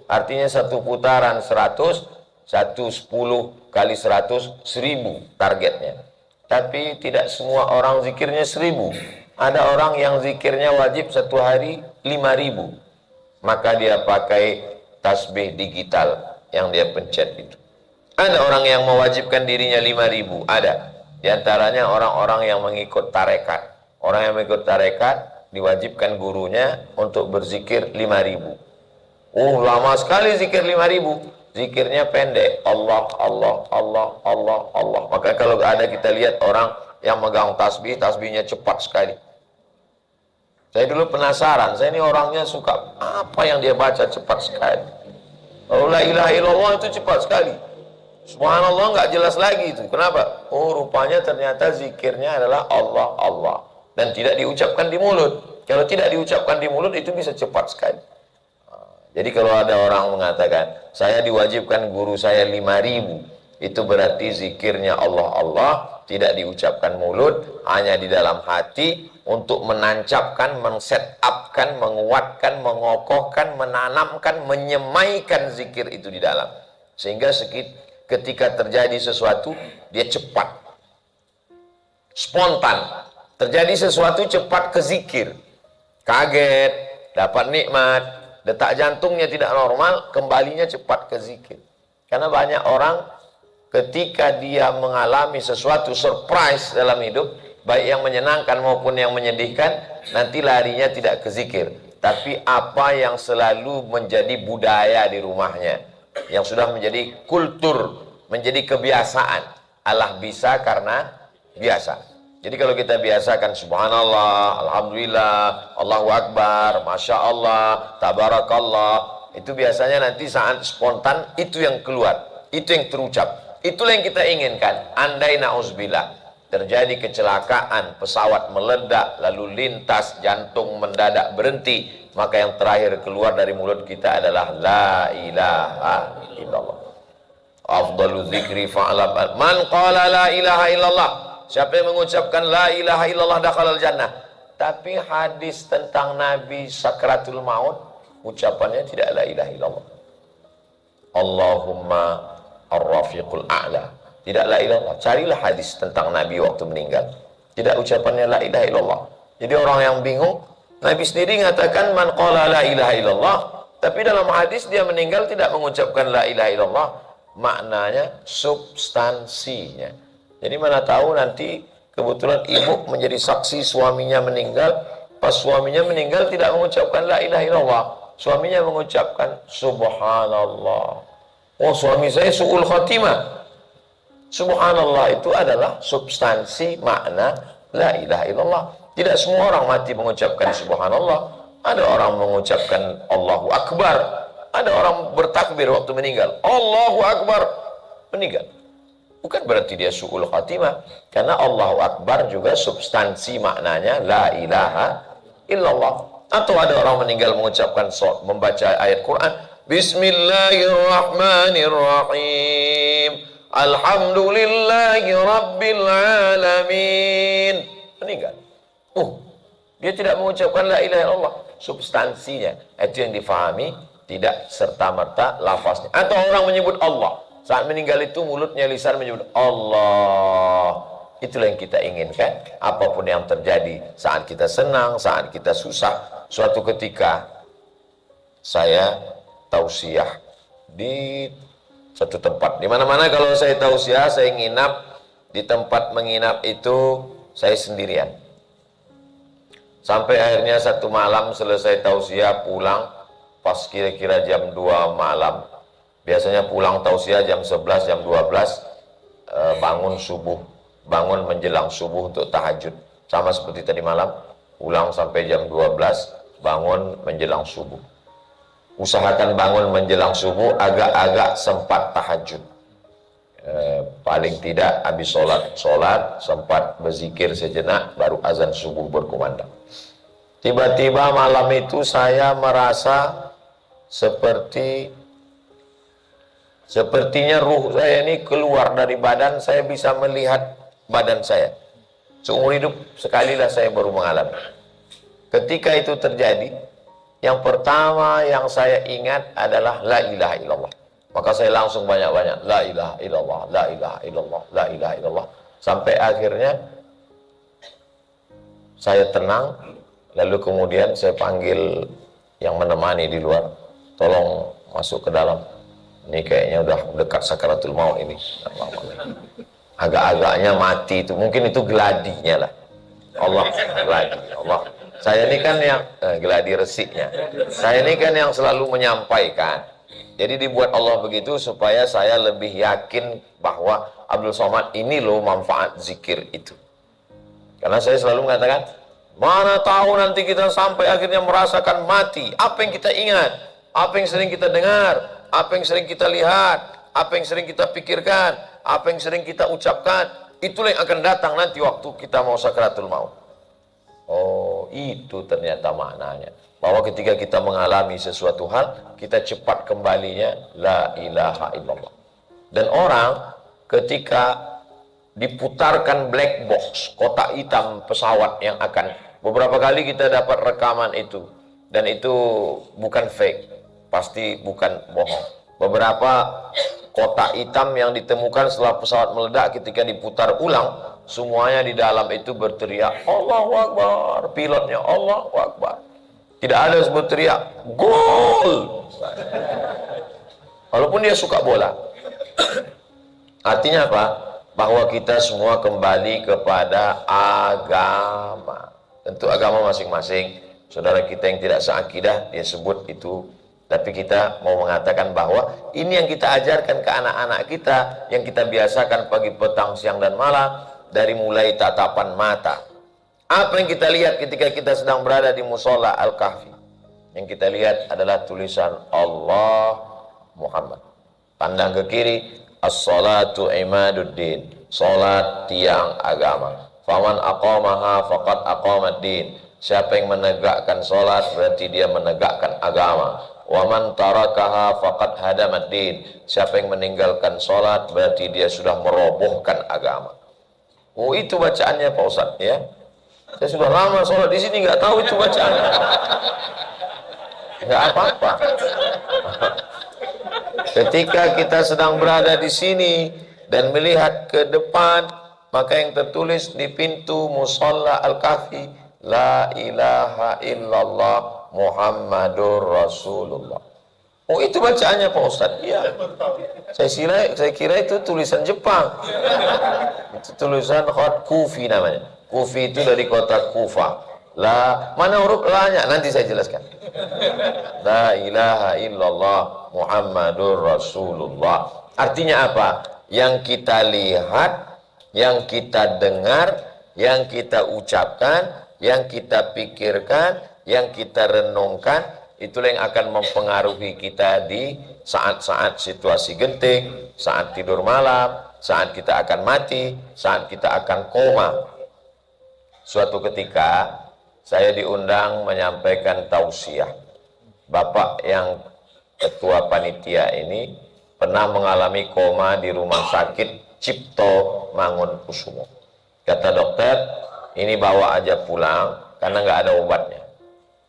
S1: Artinya satu putaran 100, 10 kali 100, 1000 targetnya. Tapi tidak semua orang zikirnya 1000. Ada orang yang zikirnya wajib satu hari 5000. Maka dia pakai tasbih digital yang dia pencet itu. Ada orang yang mewajibkan dirinya 5000, ada. Di antaranya orang-orang yang mengikut tarekat. Orang yang mengikut tarekat diwajibkan gurunya untuk berzikir 5000. Lama sekali zikir 5000. Zikirnya pendek. Allah, Allah, Allah, Allah, Allah. Maka kalau ada kita lihat orang yang megang tasbih, tasbihnya cepat sekali. Saya dulu penasaran, saya ini orangnya suka apa yang dia baca cepat sekali. Kalau la ilaha illallah itu cepat sekali. Subhanallah nggak jelas lagi itu. Kenapa? Rupanya ternyata zikirnya adalah Allah, Allah. Dan tidak diucapkan di mulut. Kalau tidak diucapkan di mulut itu bisa cepat sekali. Jadi kalau ada orang mengatakan, saya diwajibkan guru saya 5.000, itu berarti zikirnya Allah tidak diucapkan mulut, hanya di dalam hati untuk menancapkan, men-set-upkan, menguatkan, mengokohkan, menanamkan, menyemaikan zikir itu di dalam. Sehingga ketika terjadi sesuatu, dia cepat, spontan. Terjadi sesuatu cepat ke zikir. Kaget, dapat nikmat, detak jantungnya tidak normal, kembalinya cepat ke zikir. Karena banyak orang ketika dia mengalami sesuatu surprise dalam hidup, baik yang menyenangkan maupun yang menyedihkan, nanti larinya tidak ke zikir, tapi apa yang selalu menjadi budaya di rumahnya, yang sudah menjadi kultur, menjadi kebiasaan. Allah bisa karena biasa. Jadi kalau kita biasakan subhanallah, alhamdulillah, Allahu Akbar, Masya Allah, tabarakallah, itu biasanya nanti saat spontan itu yang keluar, itu yang terucap. Itulah yang kita inginkan. Andai na'udzubillah terjadi kecelakaan, pesawat meledak, lalu lintas, jantung mendadak berhenti, maka yang terakhir keluar dari mulut kita adalah la ilaha illallah. Afdalu dzikri fa'ala man qala la ilaha illallah. Siapa yang mengucapkan la ilaha illallah dakhalal jannah. Tapi hadis tentang Nabi sakratul maut, ucapannya tidak la ilaha illallah. Allahumma ar-rafiqul a'la. Tidak la ilaha illallah. Carilah hadis tentang Nabi waktu meninggal. Tidak ucapannya la ilaha illallah. Jadi orang yang bingung, Nabi sendiri mengatakan man qala la ilaha illallah, tapi dalam hadis dia meninggal tidak mengucapkan la ilaha illallah. Maknanya substansinya. Jadi mana tahu nanti kebetulan ibu menjadi saksi suaminya meninggal, pas suaminya meninggal tidak mengucapkan la ilaha illallah, suaminya mengucapkan subhanallah. Oh, suami saya su'ul khatimah. Subhanallah itu adalah substansi makna la ilaha illallah. Tidak semua orang mati mengucapkan subhanallah. Ada orang mengucapkan Allahu Akbar. Ada orang bertakbir waktu meninggal, Allahu Akbar, meninggal. Bukan berarti dia su'ul khatimah, karena Allahu Akbar juga substansi maknanya la ilaha illallah. Atau ada orang meninggal mengucapkan membaca ayat Quran, Bismillahirrahmanirrahim, Alhamdulillahi Rabbil Alamin, meninggal. Dia tidak mengucapkan la ilaha illallah. Substansinya itu yang difahami, tidak serta-merta lafaznya. Atau orang menyebut Allah saat meninggal itu, mulutnya, lisan menyebut Allah. Itulah yang kita inginkan. Apapun yang terjadi, saat kita senang, saat kita susah. Suatu ketika saya tausiah di satu tempat. Di mana-mana kalau saya tausiah, saya nginap di tempat menginap itu saya sendirian. Sampai akhirnya satu malam selesai tausiah, pulang pas kira-kira jam 2 malam. Biasanya pulang tausiah jam 11, jam 12, bangun subuh, bangun menjelang subuh untuk tahajud. Sama seperti tadi malam, pulang sampai jam 12, bangun menjelang subuh. Usahakan bangun menjelang subuh, agak-agak sempat tahajud. Paling tidak habis sholat, sempat berzikir sejenak, baru azan subuh berkumandang. Tiba-tiba malam itu saya merasa sepertinya ruh saya ini keluar dari badan, saya bisa melihat badan saya. Seumur hidup sekalilah saya baru mengalami. Ketika itu terjadi, yang pertama yang saya ingat adalah la ilaha illallah. Maka saya langsung banyak-banyak la ilaha illallah, la ilaha illallah, la ilaha illallah. Sampai akhirnya saya tenang, lalu kemudian saya panggil yang menemani di luar, tolong masuk ke dalam. Ini kayaknya udah dekat sakaratul maut ini. Agak-agaknya mati itu. Mungkin itu geladinya lah. Allah, geladi. Allah. Saya ini kan yang geladi resiknya. Saya ini kan yang selalu menyampaikan. Jadi dibuat Allah begitu supaya saya lebih yakin bahwa Abdul Somad ini loh manfaat zikir itu. Karena saya selalu mengatakan, mana tahu nanti kita sampai akhirnya merasakan mati. Apa yang kita ingat? Apa yang sering kita dengar? Apa yang sering kita lihat, apa yang sering kita pikirkan, apa yang sering kita ucapkan, itulah yang akan datang nanti waktu kita mau sakratul maut. Oh, Oh, itu ternyata maknanya. Bahwa ketika kita mengalami sesuatu hal, kita cepat kembalinya la ilaha illallah. Dan orang ketika diputarkan black box, kotak hitam pesawat yang akan, beberapa kali kita dapat rekaman itu, dan itu bukan fake, pasti bukan bohong. Beberapa kotak hitam yang ditemukan setelah pesawat meledak, ketika diputar ulang, semuanya di dalam itu berteriak Allahu Akbar. Pilotnya Allahu Akbar. Tidak ada yang berteriak gol, walaupun dia suka bola. Artinya apa? Bahwa kita semua kembali kepada agama. Tentu agama masing-masing. Saudara kita yang tidak seakidah, dia sebut itu. Tapi kita mau mengatakan bahwa ini yang kita ajarkan ke anak-anak kita, yang kita biasakan pagi, petang, siang, dan malam, dari mulai tatapan mata. Apa yang kita lihat ketika kita sedang berada di musola Al-Kahfi? Yang kita lihat adalah tulisan Allah Muhammad. Pandang ke kiri, as-salatu imaduddin, salat tiang agama. Faman aqamaha faqad aqamaddin. Siapa yang menegakkan salat berarti dia menegakkan agama. Wa man tarakaha faqad hadamaddin. Siapa yang meninggalkan salat berarti dia sudah merobohkan agama. Oh, itu bacaannya Pak Ustaz, ya. Saya sudah lama sholat di sini, nggak tahu itu bacaannya. Nggak apa-apa. Ketika kita sedang berada di sini dan melihat ke depan, maka yang tertulis di pintu musola Al-Kahfi, la ilaha illallah Muhammadur Rasulullah. Oh, itu bacaannya Pak Ustaz? Iya. Saya kira itu tulisan Jepang. Itu tulisan khat Kufi namanya. Kufi itu dari kota Kufa. La, mana huruf la-nya? Nanti saya jelaskan. La ilaha illallah Muhammadur Rasulullah. Artinya apa? Yang kita lihat, yang kita dengar, yang kita ucapkan, yang kita pikirkan, yang kita renungkan, itulah yang akan mempengaruhi kita di saat-saat situasi genting, saat tidur malam, saat kita akan mati, saat kita akan koma. Suatu ketika saya diundang menyampaikan tausiah. Bapak yang ketua panitia ini pernah mengalami koma di rumah sakit Cipto Mangunkusumo. Kata dokter, ini bawa aja pulang karena nggak ada obatnya.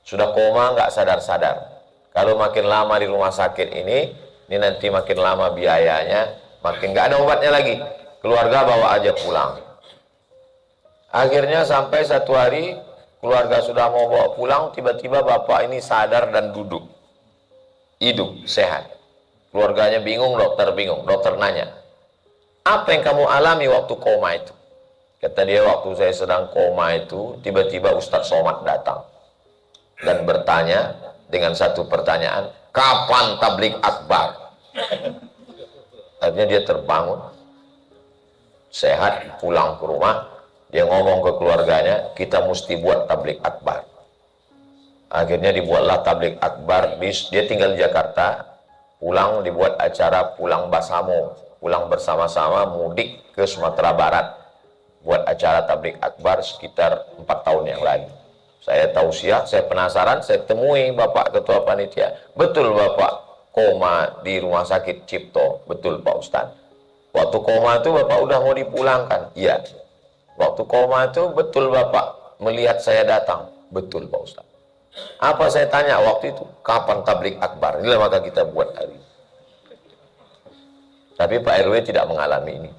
S1: Sudah koma, nggak sadar-sadar. Kalau makin lama di rumah sakit ini nanti makin lama biayanya, makin nggak ada obatnya lagi. Keluarga bawa aja pulang. Akhirnya sampai satu hari, keluarga sudah mau bawa pulang, tiba-tiba bapak ini sadar dan duduk. Hidup, sehat. Keluarganya bingung, dokter bingung. Dokter nanya, apa yang kamu alami waktu koma itu? Kata dia, waktu saya sedang koma itu, tiba-tiba Ustadz Somad datang dan bertanya dengan satu pertanyaan, kapan tablik akbar? Akhirnya dia terbangun, sehat, pulang ke rumah. Dia ngomong ke keluarganya, kita mesti buat tablik akbar. Akhirnya dibuatlah tablik akbar. Dia tinggal di Jakarta, pulang dibuat acara pulang Basamo, pulang bersama-sama mudik ke Sumatera Barat. Buat acara tablik akbar sekitar 4 tahun yang lalu. Saya tausiah, saya penasaran, saya temui Bapak Ketua Panitia. Betul Bapak koma di rumah sakit Cipto? Betul Pak Ustadz. Waktu koma itu Bapak udah mau dipulangkan? Iya. Waktu koma itu betul Bapak melihat saya datang? Betul Pak Ustaz. Apa saya tanya waktu itu? Kapan tablik akbar? Inilah maka kita buat hari ini. Tapi Pak RW tidak mengalami ini.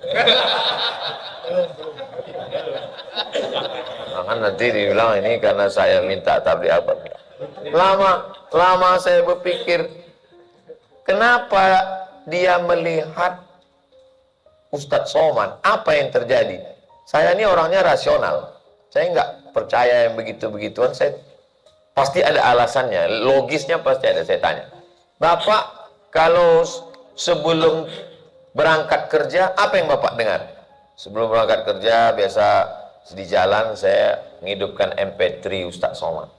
S1: Jangan nanti dibilang ini karena saya minta tablik akbar. Lama saya berpikir, kenapa dia melihat Ustadz Somad? Apa yang terjadi? Saya ini orangnya rasional. Saya nggak percaya yang begitu-begituan. Saya pasti ada alasannya. Logisnya pasti ada. Saya tanya, Bapak kalau sebelum berangkat kerja, apa yang Bapak dengar? Sebelum berangkat kerja, biasa di jalan saya menghidupkan MP3 Ustadz Somad.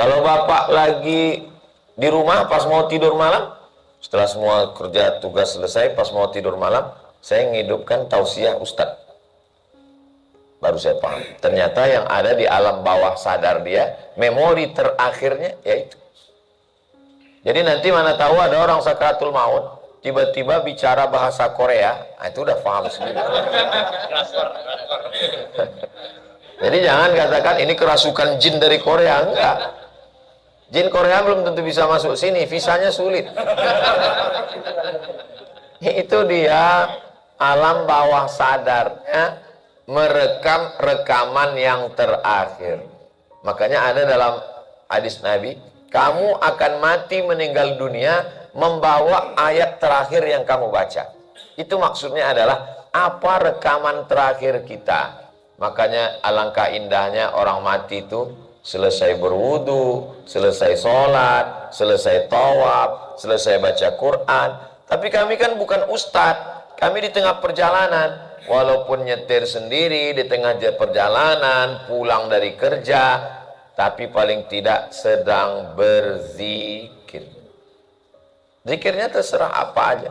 S1: Kalau Bapak lagi di rumah pas mau tidur malam, setelah semua kerja tugas selesai, pas mau tidur malam, saya menghidupkan tausiah Ustadz. baru saya paham. Ternyata yang ada di alam bawah sadar dia, memori terakhirnya yaitu. Jadi nanti mana tahu ada orang sakratul maut, tiba-tiba bicara bahasa Korea, nah itu udah paham sendiri. Jadi jangan katakan ini kerasukan jin dari Korea, enggak. Jin Korea belum tentu bisa masuk sini, visanya sulit. Itu dia alam bawah sadarnya merekam rekaman yang terakhir. Makanya ada dalam hadis Nabi, kamu akan mati meninggal dunia membawa ayat terakhir yang kamu baca. Itu maksudnya adalah apa rekaman terakhir kita. Makanya alangkah indahnya orang mati itu selesai berwudu, selesai sholat, selesai tawaf, selesai baca Quran. Tapi kami kan bukan ustadz, kami di tengah perjalanan. Walaupun nyetir sendiri di tengah perjalanan, pulang dari kerja, tapi paling tidak sedang berzikir. Zikirnya terserah apa aja.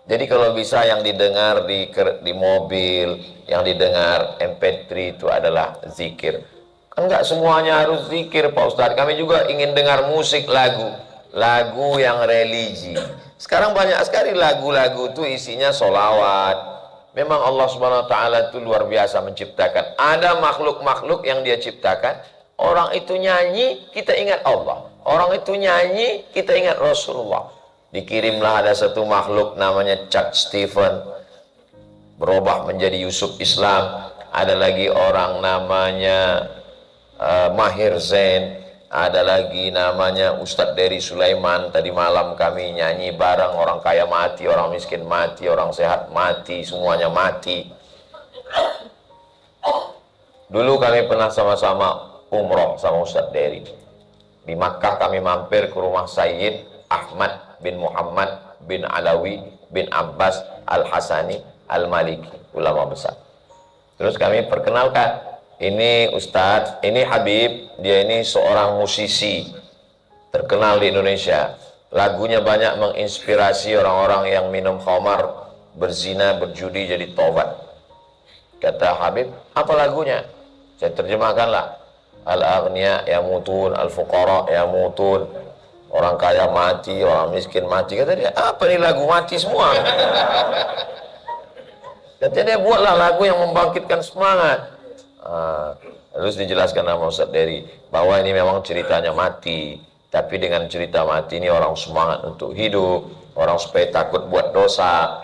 S1: Jadi kalau bisa yang didengar di mobil, yang didengar MP3 itu adalah zikir. Kan nggak semuanya harus zikir Pak Ustadz. Kami juga ingin dengar musik, lagu yang religi. Sekarang banyak sekali lagu-lagu itu isinya solawat. Memang Allah Subhanahu Wa Taala itu luar biasa menciptakan. Ada makhluk-makhluk yang Dia ciptakan. Orang itu nyanyi, kita ingat Allah. Orang itu nyanyi, kita ingat Rasulullah. Dikirimlah ada satu makhluk namanya Chuck Stephen, berubah menjadi Yusuf Islam. Ada lagi orang namanya Mahir Zain. Ada lagi namanya Ustadz Dery Sulaiman. Tadi malam kami nyanyi bareng, orang kaya mati, orang miskin mati, orang sehat mati, semuanya mati. Dulu kami pernah sama-sama umroh sama Ustadz Dery. Di Makkah kami mampir ke rumah Sayyid Ahmad bin Muhammad bin Alawi bin Abbas Al-Hasani Al-Maliki, ulama besar. Terus kami perkenalkan, ini Ustadz, ini Habib, dia ini seorang musisi terkenal di Indonesia. Lagunya banyak menginspirasi orang-orang yang minum khamar, berzina, berjudi jadi taubat. Kata Habib, apa lagunya? Saya terjemahkanlah. Al-aghniya yamutun, al-fuqara yamutun. Orang kaya mati, orang miskin mati. Kata dia, apa nih lagu mati semua? Kata dia, buatlah lagu yang membangkitkan semangat. Terus dijelaskan sama Ustadz Dery bahwa ini memang ceritanya mati, tapi dengan cerita mati ini orang semangat untuk hidup, orang supaya takut buat dosa.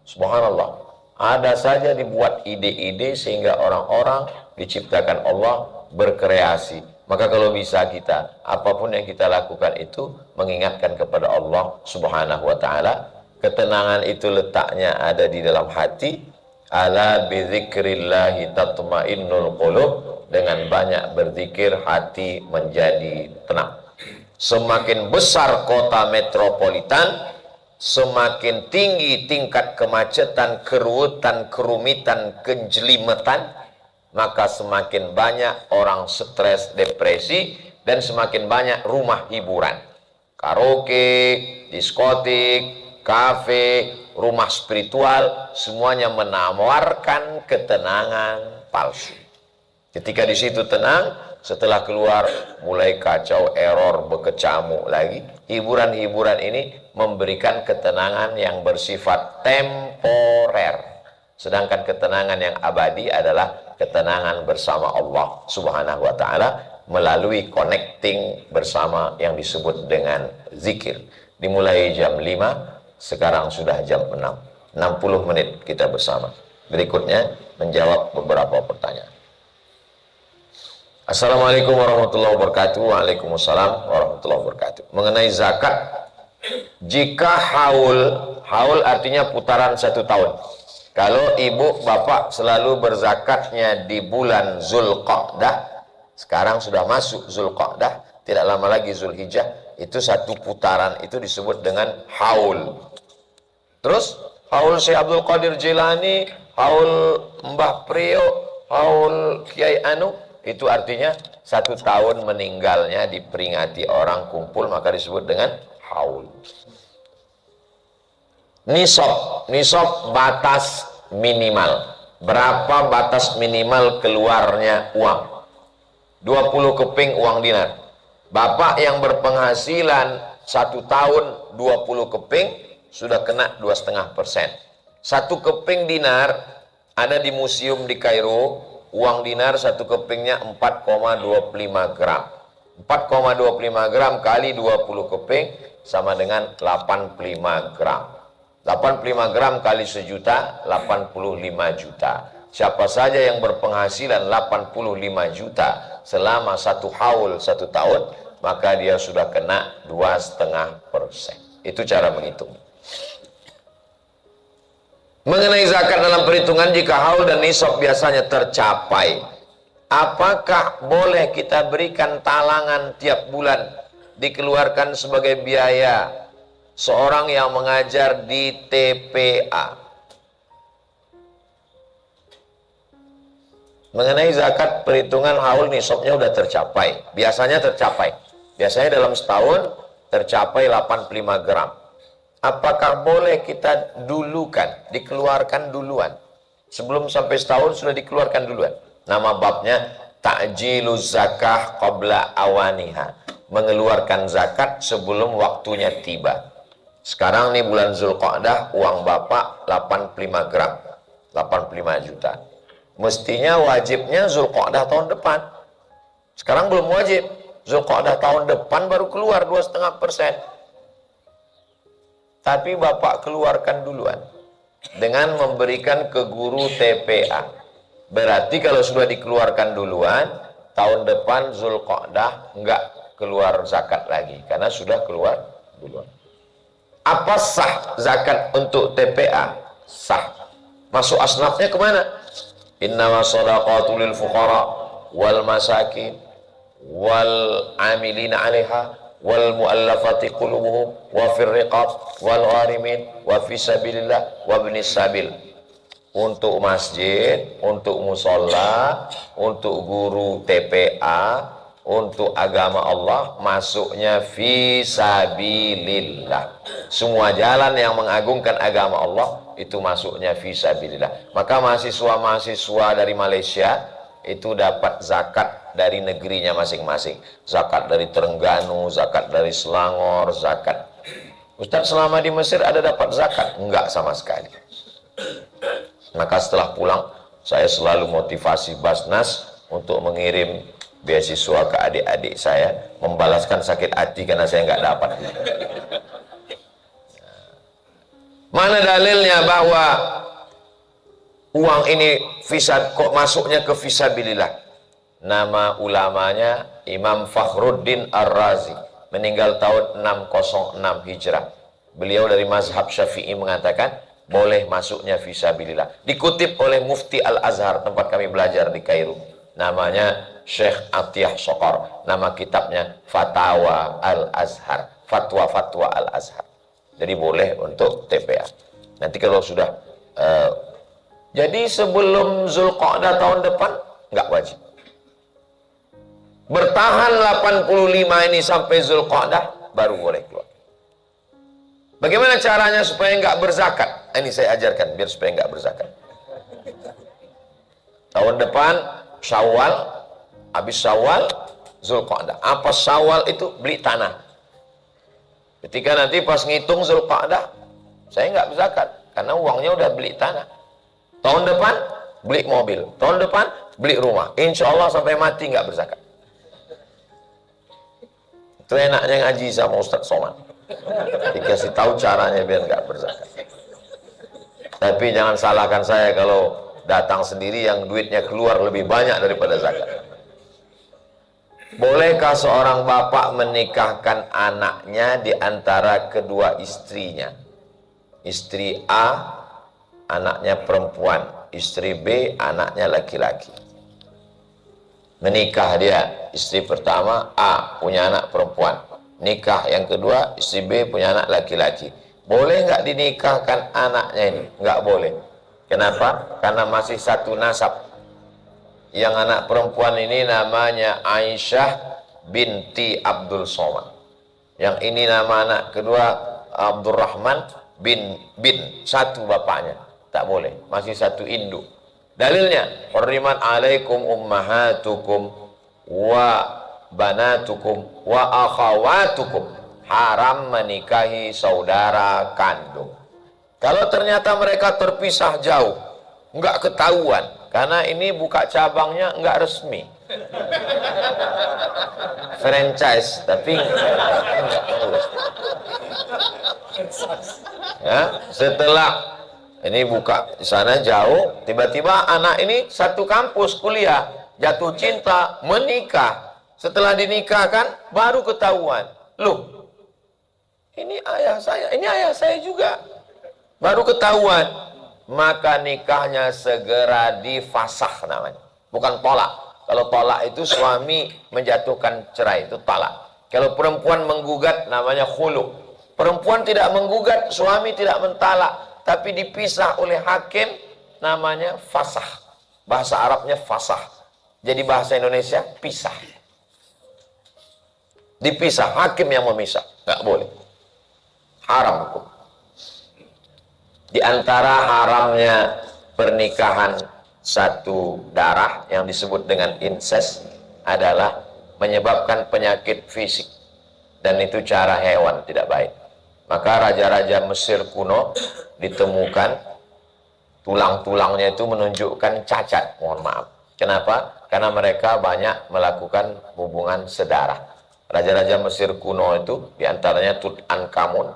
S1: Subhanallah, ada saja dibuat ide-ide sehingga orang-orang diciptakan Allah berkreasi. Maka kalau bisa kita, apapun yang kita lakukan itu mengingatkan kepada Allah Subhanahu wa Ta'ala. Ketenangan itu letaknya ada di dalam hati. Ala bidzikrillahi tatmainnul qulub. Dengan banyak berzikir hati menjadi tenang. Semakin besar kota metropolitan, semakin tinggi tingkat kemacetan, keruwetan, kerumitan, kejelimetan, maka semakin banyak orang stres, depresi, dan semakin banyak rumah hiburan. Karaoke, diskotik, kafe, rumah spiritual, semuanya menawarkan ketenangan palsu. Ketika di situ tenang, setelah keluar mulai kacau, error, berkecamuk lagi. Hiburan-hiburan ini memberikan ketenangan yang bersifat temporer. Sedangkan ketenangan yang abadi adalah ketenangan bersama Allah Subhanahu wa Ta'ala melalui connecting bersama yang disebut dengan zikir. Dimulai jam 5, sekarang sudah jam 6. 60 menit kita bersama. Berikutnya menjawab beberapa pertanyaan. Assalamualaikum warahmatullahi wabarakatuh. Waalaikumsalam warahmatullahi wabarakatuh. Mengenai zakat, jika haul artinya putaran 1 tahun. Kalau ibu bapak selalu berzakatnya di bulan Zulqa'dah, sekarang sudah masuk Zulqa'dah, tidak lama lagi Zulhijjah, itu 1 putaran itu disebut dengan haul. Terus haul Syekh Abdul Qadir Jilani, haul Mbah Priyo, haul Kiai Anu, itu artinya 1 tahun meninggalnya diperingati orang kumpul, maka disebut dengan haul. Nisab batas minimal. Berapa batas minimal keluarnya uang? 20 keping uang dinar. Bapak yang berpenghasilan 1 tahun 20 keping sudah kena 2,5%. 1 keping dinar ada di museum di Kairo. Uang dinar 1 kepingnya 4,25 gram. 4,25 gram kali 20 keping sama dengan 85 gram. 85 gram kali 1 juta, 85 juta. Siapa saja yang berpenghasilan 85 juta selama 1 haul 1 tahun, maka dia sudah kena 2,5%. Itu cara menghitung. Mengenai zakat dalam perhitungan, jika haul dan nisab biasanya tercapai, apakah boleh kita berikan talangan tiap bulan dikeluarkan sebagai biaya seorang yang mengajar di TPA? Mengenai zakat perhitungan haul nisabnya sudah tercapai. Biasanya tercapai. Biasanya dalam setahun tercapai 85 gram. Apakah boleh kita dulukan, dikeluarkan duluan? Sebelum sampai setahun sudah dikeluarkan duluan. Nama babnya ta'jiluz zakah qabla awaniha. Mengeluarkan zakat sebelum waktunya tiba. Sekarang nih bulan Zulqa'dah, uang bapak 85 gram. 85 juta. Mestinya wajibnya Zulqa'dah tahun depan. Sekarang belum wajib. Zulqa'dah tahun depan baru keluar 2,5%. Tapi bapak keluarkan duluan dengan memberikan ke guru TPA. Berarti kalau sudah dikeluarkan duluan, tahun depan Zulqa'dah enggak keluar zakat lagi karena sudah keluar duluan. Apa sah zakat untuk TPA? Sah. Masuk asnafnya kemana? Innama shadaqatu lil fuqara wal masakin wal amilina 'alaiha wal mu'allafati qulubuhum wa fir riqab wal gharimin wa fi sabilillah wa ibnis sabil. Untuk masjid, untuk musola, untuk guru TPA, untuk agama Allah, masuknya fi sabilillah. Semua jalan yang mengagungkan agama Allah itu masuknya fi sabilillah. Maka mahasiswa-mahasiswa dari Malaysia itu dapat zakat dari negerinya masing-masing. Zakat dari Terengganu, zakat dari Selangor, zakat. Ustaz, selama di Mesir ada dapat zakat? Enggak sama sekali. Maka setelah pulang, saya selalu motivasi Basnas untuk mengirim beasiswa ke adik-adik saya, membalaskan sakit hati karena saya enggak dapat. Mana dalilnya bahwa uang ini kok masuknya ke fisabilillah? Nama ulamanya Imam Fakhruddin Ar-Razi, meninggal tahun 606 Hijrah. Beliau dari mazhab Syafi'i mengatakan boleh masuknya fisabilillah. Dikutip oleh Mufti Al-Azhar, tempat kami belajar di Kairo. Namanya Syekh Atiyah Sokor. Nama kitabnya Fatawa Al-Azhar. Fatwa-fatwa Al-Azhar. Jadi boleh untuk TPA. Nanti kalau sudah jadi sebelum Zulqa'dah tahun depan nggak wajib. Bertahan 85 ini sampai Zulqa'dah baru boleh keluar. Bagaimana caranya supaya nggak berzakat? Ini saya ajarkan biar supaya nggak berzakat. Tahun depan Syawal, habis Syawal Zulqa'dah. Apa Syawal itu? Beli tanah. Ketika nanti pas ngitung Zulqa'dah, saya nggak berzakat karena uangnya udah beli tanah. Tahun depan beli mobil, tahun depan beli rumah. Insya Allah sampai mati nggak berzakat. Itu enaknya ngaji sama Ustadz Somad. Dikasih tahu caranya biar nggak berzakat. Tapi jangan salahkan saya kalau datang sendiri yang duitnya keluar lebih banyak daripada zakat. Bolehkah seorang bapak menikahkan anaknya di antara kedua istrinya? Istri A anaknya perempuan, istri B anaknya laki-laki. Menikah dia, istri pertama A punya anak perempuan, nikah yang kedua istri B punya anak laki-laki. Boleh nggak dinikahkan anaknya ini? Nggak boleh. Kenapa? Karena masih satu nasab. Yang anak perempuan ini namanya Aisyah binti Abdul Somad. Yang ini nama anak kedua Abdurrahman bin satu bapaknya. Tak boleh, masih satu induk. Dalilnya, hurrimat alaikum ummahatukum wa banatukum wa akhawatukum. Haram menikahi saudara kandung. Kalau ternyata mereka terpisah jauh, nggak ketahuan, karena ini buka cabangnya nggak resmi. Franchise, tapi nggak urus. Ya, setelah ini buka di sana jauh, tiba-tiba anak ini satu kampus kuliah, jatuh cinta, menikah. Setelah dinikahkan, baru ketahuan. Loh, ini ayah saya juga. Baru ketahuan. Maka nikahnya segera difasakh namanya. Bukan tolak. Kalau tolak itu suami menjatuhkan cerai, itu tolak. Kalau perempuan menggugat namanya khulu. Perempuan tidak menggugat, suami tidak mentalak, tapi dipisah oleh hakim, namanya fasakh. Bahasa Arabnya fasakh. Jadi bahasa Indonesia pisah. Dipisah, hakim yang memisah, nggak boleh. Haram hukum. Di antara haramnya pernikahan satu darah yang disebut dengan incest adalah menyebabkan penyakit fisik, dan itu cara hewan, tidak baik. Maka raja-raja Mesir kuno ditemukan tulang-tulangnya itu menunjukkan cacat, mohon maaf. Kenapa? Karena mereka banyak melakukan hubungan sedarah. Raja-raja Mesir kuno itu diantaranya Tutankhamun,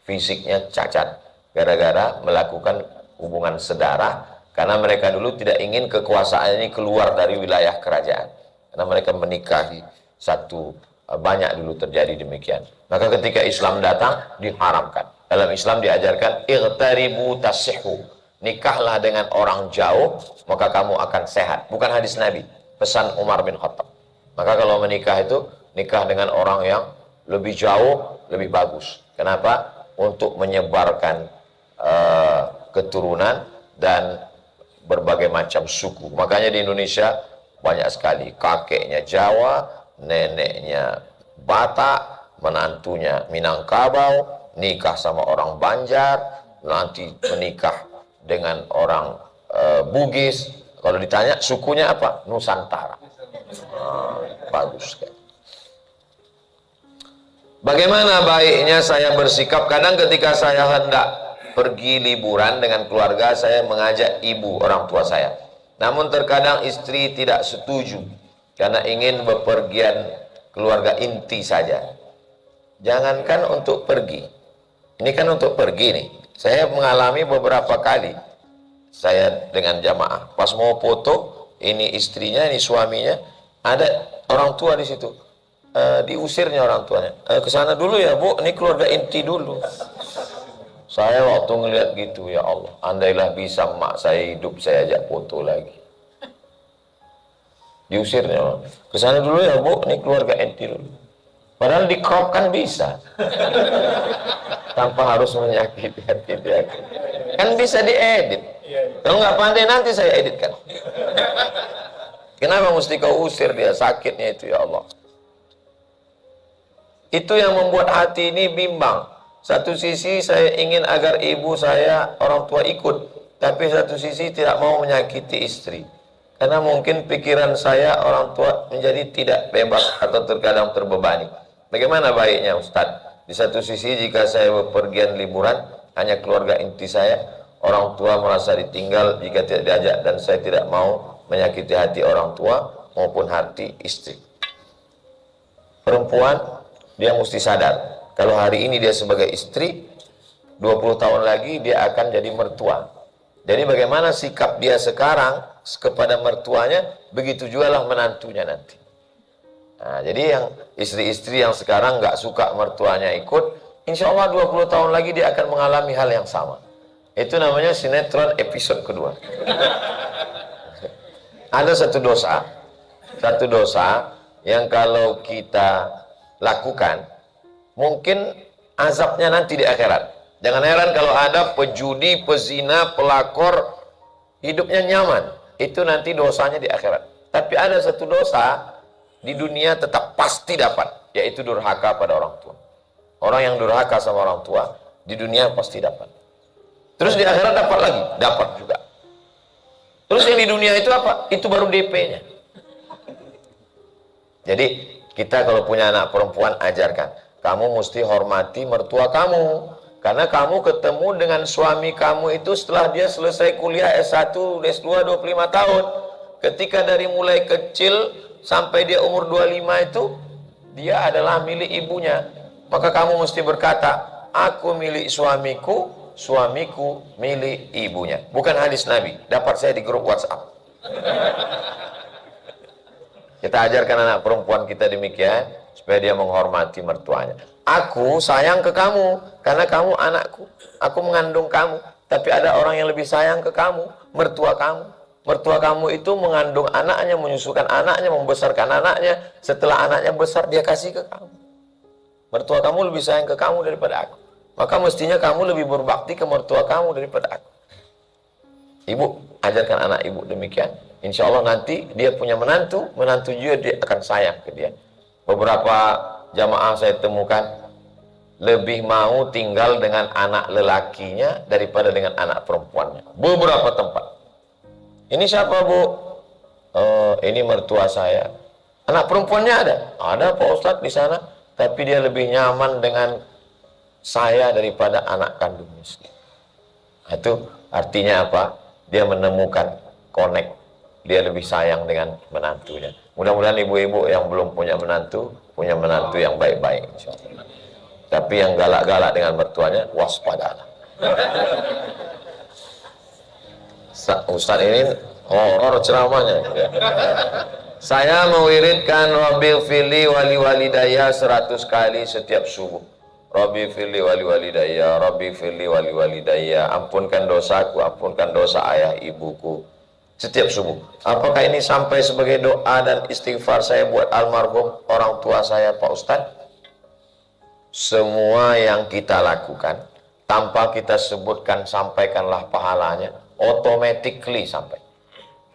S1: fisiknya cacat gara-gara melakukan hubungan sedarah, karena mereka dulu tidak ingin kekuasaan ini keluar dari wilayah kerajaan, karena mereka menikahi satu, banyak dulu terjadi demikian. Maka ketika Islam datang, diharamkan. Dalam Islam diajarkan ightaribu tasihhu, nikahlah dengan orang jauh maka kamu akan sehat. Bukan hadis Nabi, pesan Umar bin Khattab. Maka kalau menikah itu nikah dengan orang yang lebih jauh, lebih bagus. Kenapa? Untuk menyebarkan keturunan dan berbagai macam suku. Makanya di Indonesia banyak sekali, kakeknya Jawa, neneknya Batak, menantunya Minangkabau, nikah sama orang Banjar, nanti menikah dengan orang Bugis. Kalau ditanya sukunya apa? Nusantara. Bagus kan? Bagaimana baiknya saya bersikap? Kadang ketika saya hendak pergi liburan dengan keluarga, saya mengajak ibu orang tua saya. Namun terkadang istri tidak setuju karena ingin bepergian keluarga inti saja. Jangankan untuk pergi. Ini kan untuk pergi nih. Saya mengalami beberapa kali. Saya dengan jamaah. Pas mau foto, ini istrinya, ini suaminya, ada orang tua di situ. Diusirnya orang tuanya. Ke sana dulu ya, Bu. Ini keluarga inti dulu. Saya waktu ngelihat gitu, ya Allah, andailah bisa mak saya hidup, saya ajak foto lagi. Diusirnya. Ke sana dulu ya, Bu. Ini keluarga inti dulu. Padahal di crop kan bisa. Tanpa harus menyakiti hati dia. Kan bisa diedit. Kalau nggak pandai nanti saya editkan. Kenapa mesti kau usir dia? Sakitnya itu, ya Allah. Itu yang membuat hati ini bimbang. Satu sisi saya ingin agar ibu saya, orang tua ikut. Tapi satu sisi tidak mau menyakiti istri. Karena mungkin pikiran saya, orang tua menjadi tidak bebas atau terkadang terbebani. Bagaimana baiknya Ustadz? Di satu sisi jika saya bepergian liburan, hanya keluarga inti saya, orang tua merasa ditinggal jika tidak diajak, dan saya tidak mau menyakiti hati orang tua maupun hati istri. Perempuan, dia mesti sadar, kalau hari ini dia sebagai istri, 20 tahun lagi dia akan jadi mertua. Jadi bagaimana sikap dia sekarang kepada mertuanya, begitu juga lah menantunya nanti. Nah, jadi yang istri-istri yang sekarang nggak suka mertuanya ikut, insya Allah 20 tahun lagi dia akan mengalami hal yang sama. Itu namanya sinetron episode kedua. Ada satu dosa yang kalau kita lakukan, mungkin azabnya nanti di akhirat. Jangan heran kalau ada pejudi, pezina, pelakor, hidupnya nyaman. Itu nanti dosanya di akhirat. Tapi ada satu dosa, di dunia tetap pasti dapat, yaitu durhaka pada orang tua. Orang yang durhaka sama orang tua, di dunia pasti dapat. Terus di akhirat dapat lagi, dapat juga. Terus yang di dunia itu apa? Itu baru DP-nya. Jadi kita kalau punya anak perempuan, ajarkan, kamu mesti hormati mertua kamu, karena kamu ketemu dengan suami kamu itu setelah dia selesai kuliah S1, S2, 25 tahun. Ketika dari mulai kecil sampai dia umur 25 itu, dia adalah milik ibunya. Maka kamu mesti berkata, aku milik suamiku, suamiku milik ibunya. Bukan hadis Nabi, dapat saya di grup WhatsApp. Kita ajarkan anak perempuan kita demikian, supaya dia menghormati mertuanya. Aku sayang ke kamu, karena kamu anakku. Aku mengandung kamu. Tapi ada orang yang lebih sayang ke kamu, mertua kamu. Mertua kamu itu mengandung anaknya, menyusukan anaknya, membesarkan anaknya. Setelah anaknya besar, dia kasih ke kamu. Mertua kamu lebih sayang ke kamu daripada aku. Maka mestinya kamu lebih berbakti ke mertua kamu daripada aku. Ibu, ajarkan anak ibu demikian. Insya Allah nanti dia punya menantu, menantu juga dia akan sayang ke dia. Beberapa jamaah saya temukan lebih mau tinggal dengan anak lelakinya daripada dengan anak perempuannya. Beberapa tempat. Ini siapa, Bu? Ini mertua saya. Anak perempuannya ada? Ada Pak Ustadz di sana. Tapi dia lebih nyaman dengan saya daripada anak kandungnya sendiri. Itu artinya apa? Dia menemukan connect. Dia lebih sayang dengan menantunya. Mudah-mudahan ibu-ibu yang belum punya menantu yang baik-baik, insyaallah. Tapi yang galak-galak dengan mertuanya, waspadalah. Ustaz ini horor ceramahnya. Saya mewiridkan Rabbi fili wali walidaya 100 kali setiap subuh. Rabbi fili wali walidaya, Rabbi fili wali walidaya, ampunkan dosaku, ampunkan dosa ayah ibuku. Setiap subuh. Apakah ini sampai sebagai doa dan istighfar saya buat almarhum orang tua saya, Pak Ustadz? Semua yang kita lakukan tanpa kita sebutkan, sampaikanlah pahalanya, automatically sampai.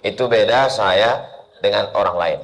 S1: Itu beda saya dengan orang lain.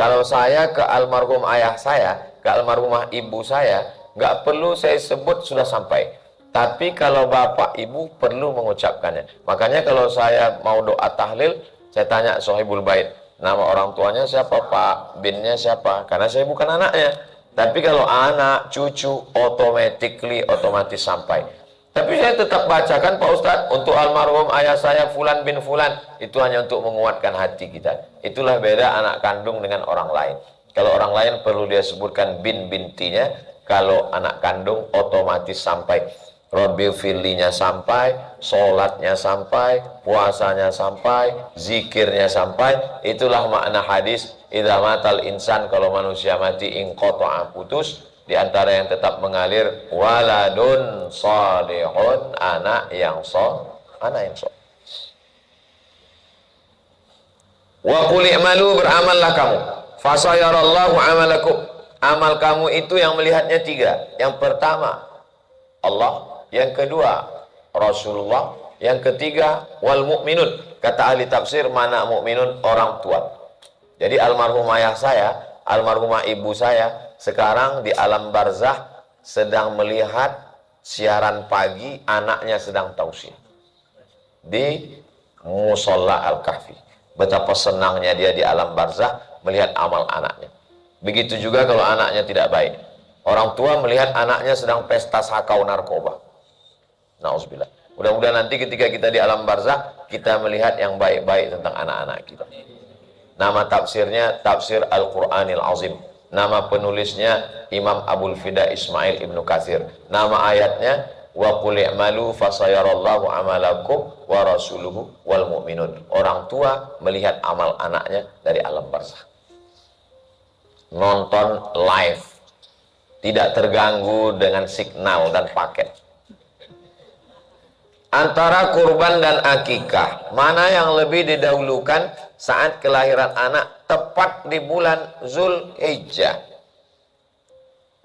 S1: Kalau saya ke almarhum ayah saya, ke almarhumah ibu saya, nggak perlu saya sebut sudah sampai. Tapi kalau bapak ibu perlu mengucapkannya. Makanya kalau saya mau doa tahlil, saya tanya Sohibul Bait, nama orang tuanya siapa, Pak, binnya siapa? Karena saya bukan anaknya. Tapi kalau anak, cucu, otomatis sampai. Tapi saya tetap bacakan, Pak Ustadz, untuk almarhum ayah saya Fulan bin Fulan. Itu hanya untuk menguatkan hati kita. Itulah beda anak kandung dengan orang lain. Kalau orang lain perlu dia sebutkan bin bintinya. Kalau anak kandung otomatis sampai. Rabbi filinya sampai, sholatnya sampai, puasanya sampai, zikirnya sampai. Itulah makna hadis, idza matal insan, kalau manusia mati inqata'a putus. Di antara yang tetap mengalir, waladun salihun, anak yang soleh. Wa qul i'malu, beramallah kamu. Fasayarallahu amalakum. Amal kamu itu yang melihatnya 3. Yang pertama Allah, yang kedua Rasulullah, yang ketiga wal mu'minun. Kata ahli tafsir, mana mukminun? Orang tua. Jadi almarhum ayah saya, almarhumah ibu saya sekarang di alam barzah sedang melihat siaran pagi anaknya sedang tausiah di Musola Al-Kahfi. Betapa senangnya dia di alam barzah melihat amal anaknya. Begitu juga kalau anaknya tidak baik. Orang tua melihat anaknya sedang pesta sakau narkoba. Nauzubillah. Mudah-mudahan nanti ketika kita di alam barzah, kita melihat yang baik-baik tentang anak-anak kita. Nama tafsirnya Tafsir Al-Quranil Azim. Nama penulisnya Imam Abul Fida Ismail Ibnu Katsir. Nama ayatnya wa qul i'malu fasayarallahu amalakum wa rasuluhu wal mu'minun. Orang tua melihat amal anaknya dari alam barzah. Nonton live, tidak terganggu dengan signal dan paket. Antara kurban dan akikah, mana yang lebih didahulukan saat kelahiran anak tepat di bulan Zulhijjah?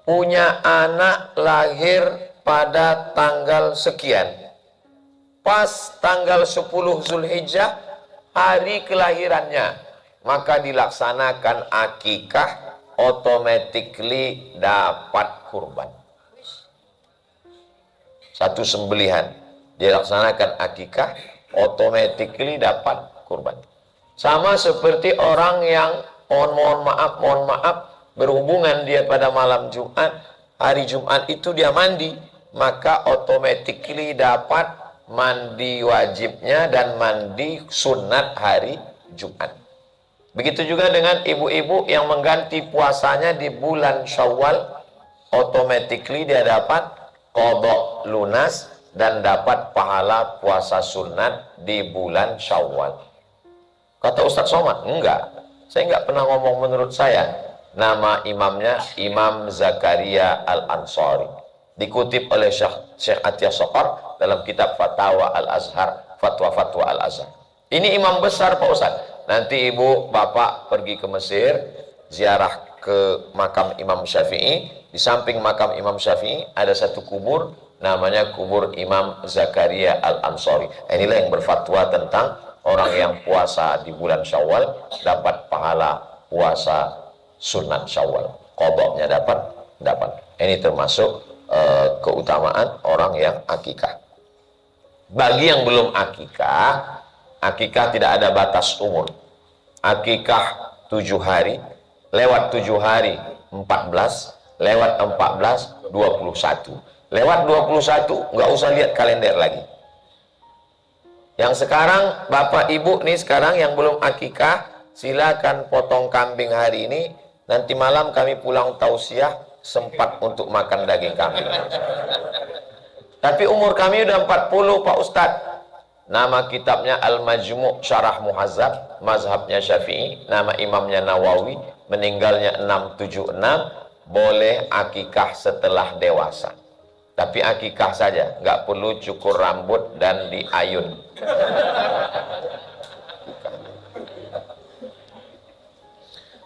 S1: Punya anak lahir pada tanggal sekian, pas tanggal 10 Zulhijjah hari kelahirannya, maka dilaksanakan akikah, automatically dapat kurban. Satu sembelihan dilaksanakan akikah, automatically dapat kurban. Sama seperti orang yang mohon maaf berhubungan dia pada malam Jumat, hari Jumat itu dia mandi, maka automatically dapat mandi wajibnya dan mandi sunat hari Jumat. Begitu juga dengan ibu-ibu yang mengganti puasanya di bulan Syawal, automatically dia dapat qadha lunas dan dapat pahala puasa sunat di bulan Syawal. Kata Ustaz Somad, enggak. Saya enggak pernah ngomong menurut saya. Nama imamnya Imam Zakaria Al-Ansari. Dikutip oleh Syekh Atiyah Soqar dalam kitab Fatawa Al-Azhar, Fatwa-Fatwa Al-Azhar. Ini imam besar Pak Ustaz. Nanti ibu bapak pergi ke Mesir, ziarah ke makam Imam Syafi'i. Di samping makam Imam Syafi'i ada satu kubur, namanya kubur Imam Zakaria Al-Ansari. Inilah yang berfatwa tentang orang yang puasa di bulan Syawal dapat pahala puasa sunat Syawal. Qadha-nya dapat. Ini termasuk keutamaan orang yang akikah. Bagi yang belum akikah, akikah tidak ada batas umur. Akikah 7 hari, lewat 7 hari 14, lewat 14 21. Lewat 21 nggak usah lihat kalender lagi. Yang sekarang bapak ibu nih sekarang yang belum akikah, silakan potong kambing hari ini. Nanti malam kami pulang tausiah sempat untuk makan daging kambing. Tapi umur kami udah 40 Pak Ustadz. Nama kitabnya Al-Majmu' Syarah Muhazzab, mazhabnya Syafi'i, nama imamnya Nawawi, meninggalnya 676, boleh akikah setelah dewasa. Tapi akikah saja, nggak perlu cukur rambut dan diayun.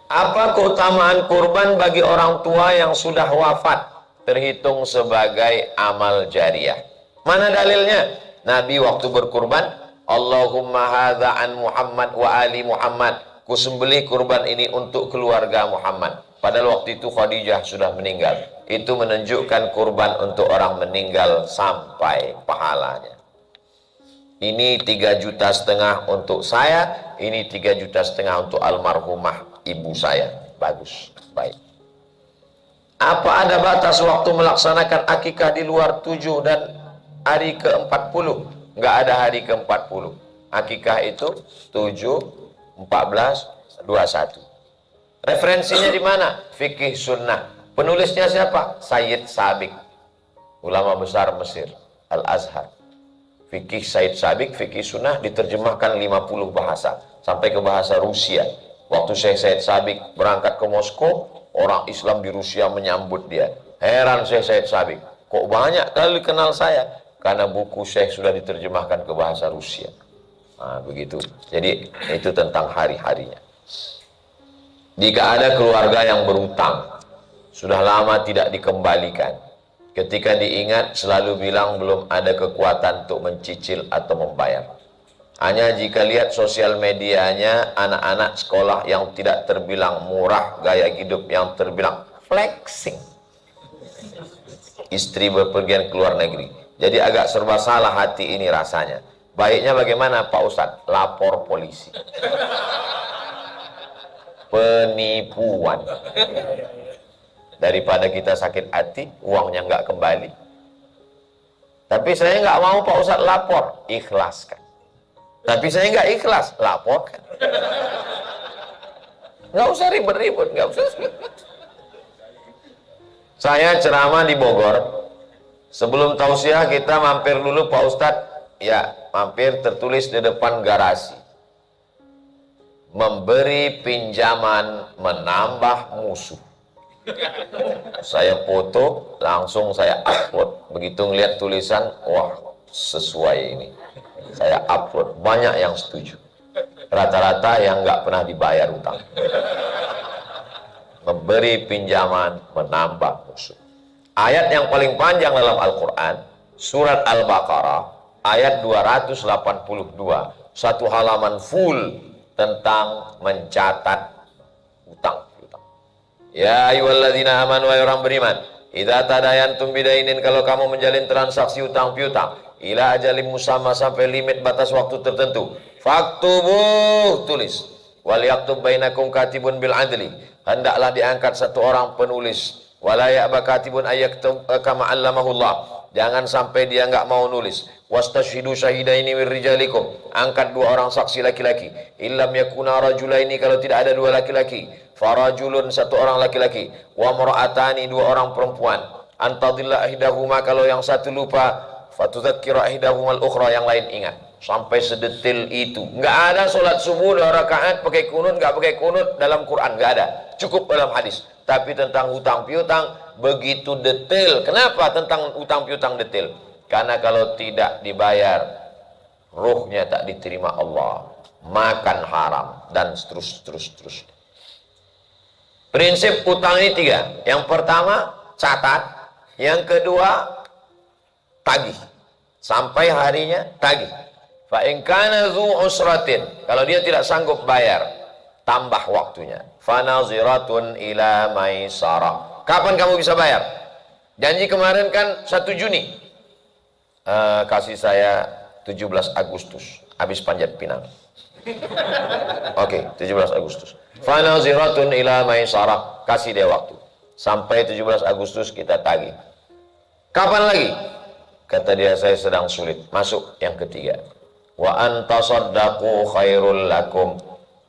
S1: Apa keutamaan kurban bagi orang tua yang sudah wafat? Terhitung sebagai amal jariah. Mana dalilnya? Nabi waktu berkurban, Allahumma hadza an Muhammad wa ali Muhammad. Kusembelih kurban ini untuk keluarga Muhammad. Padahal waktu itu Khadijah sudah meninggal. Itu menunjukkan kurban untuk orang meninggal sampai pahalanya. Ini 3,5 juta untuk saya, ini 3,5 juta untuk almarhumah ibu saya. Bagus, baik. Apa ada batas waktu melaksanakan akikah di luar 7 dan hari ke-40? Enggak ada hari ke-40. Akikah itu 7, 14, 21. Referensinya di mana? Fikih sunnah. Penulisnya siapa? Sayyid Sabiq, ulama besar Mesir, Al-Azhar. Fikih Sayyid Sabiq, fikih sunnah diterjemahkan 50 bahasa sampai ke bahasa Rusia. Waktu Sayyid Sabiq berangkat ke Moskow, orang Islam di Rusia menyambut dia. Heran Sayyid Sabiq, kok banyak kali kenal saya? Karena buku Syekh sudah diterjemahkan ke bahasa Rusia. Nah, begitu. Jadi itu tentang hari-harinya. Jika ada keluarga yang berutang, sudah lama tidak dikembalikan, ketika diingat selalu bilang belum ada kekuatan untuk mencicil atau membayar. Hanya jika lihat sosial medianya anak-anak sekolah yang tidak terbilang murah, gaya hidup yang terbilang flexing, istri berpergian ke luar negeri. Jadi agak serba salah hati ini rasanya. Baiknya bagaimana Pak Ustadz? Lapor polisi. Penipuan. Daripada kita sakit hati, uangnya nggak kembali. Tapi saya nggak mau Pak Ustadz lapor, ikhlaskan. Tapi saya nggak ikhlas, laporkan. Nggak usah ribet-ribet, nggak usah. Saya ceramah di Bogor. Sebelum tausiah kita mampir dulu Pak Ustadz. Ya, mampir tertulis di depan garasi. Memberi pinjaman menambah musuh. Saya foto, langsung saya upload. Begitu ngeliat tulisan, wah sesuai ini. Saya upload, banyak yang setuju. Rata-rata yang nggak pernah dibayar utang. Memberi pinjaman menambah musuh. Ayat yang paling panjang dalam Al-Quran, surat Al-Baqarah, ayat 282. Satu halaman full tentang mencatat utang. Ya ayyuhalladzina amanu, wahai orang beriman, idza tadayantum bidainin, kalau kamu menjalin transaksi utang piutang, ila ajalim musamma, sampai limit batas waktu tertentu, Faktubuh, tulis. Wal yaktub bainakum katibun bil adli. Hendaklah diangkat satu orang penulis. Wala ya'ba katibun ayaktub kama 'allamahullah. Jangan sampai dia enggak mau nulis. Wastashhidu syahidaini mir rijalikum. Angkat dua orang saksi laki-laki. Illam yakuna rajulaini, kalau tidak ada dua laki-laki. Farajulun, satu orang laki-laki. Wa mar'atani, dua orang perempuan. Antadilla ihdahuma, kalau yang satu lupa, fatudzakkira ihdahumal ukhra, yang lain ingat. Sampai sedetil itu. Enggak ada solat subuh 2 rakaat pakai kunut, enggak pakai kunut dalam Quran, enggak ada. Cukup dalam hadis. Tapi tentang hutang piutang begitu detail. Kenapa tentang hutang piutang detail? Karena kalau tidak dibayar, ruhnya tak diterima Allah, makan haram, dan terus. Prinsip utang ini 3. Yang pertama, catat. Yang kedua, tagih. Sampai harinya, tagih. Fa in kana dzu usratin, kalau dia tidak sanggup bayar, tambah waktunya. Fa naziratun ila maisarah. Kapan kamu bisa bayar? Janji kemarin kan 1 Juni. Kasih saya 17 Agustus, habis panjat pinang. Oke, 17 Agustus. Fa naziratun ila maisarah, kasih dia waktu. Sampai 17 Agustus kita tagih. Kapan lagi? Kata dia, saya sedang sulit. Masuk yang ketiga. Wa antasaddaqu khairul lakum.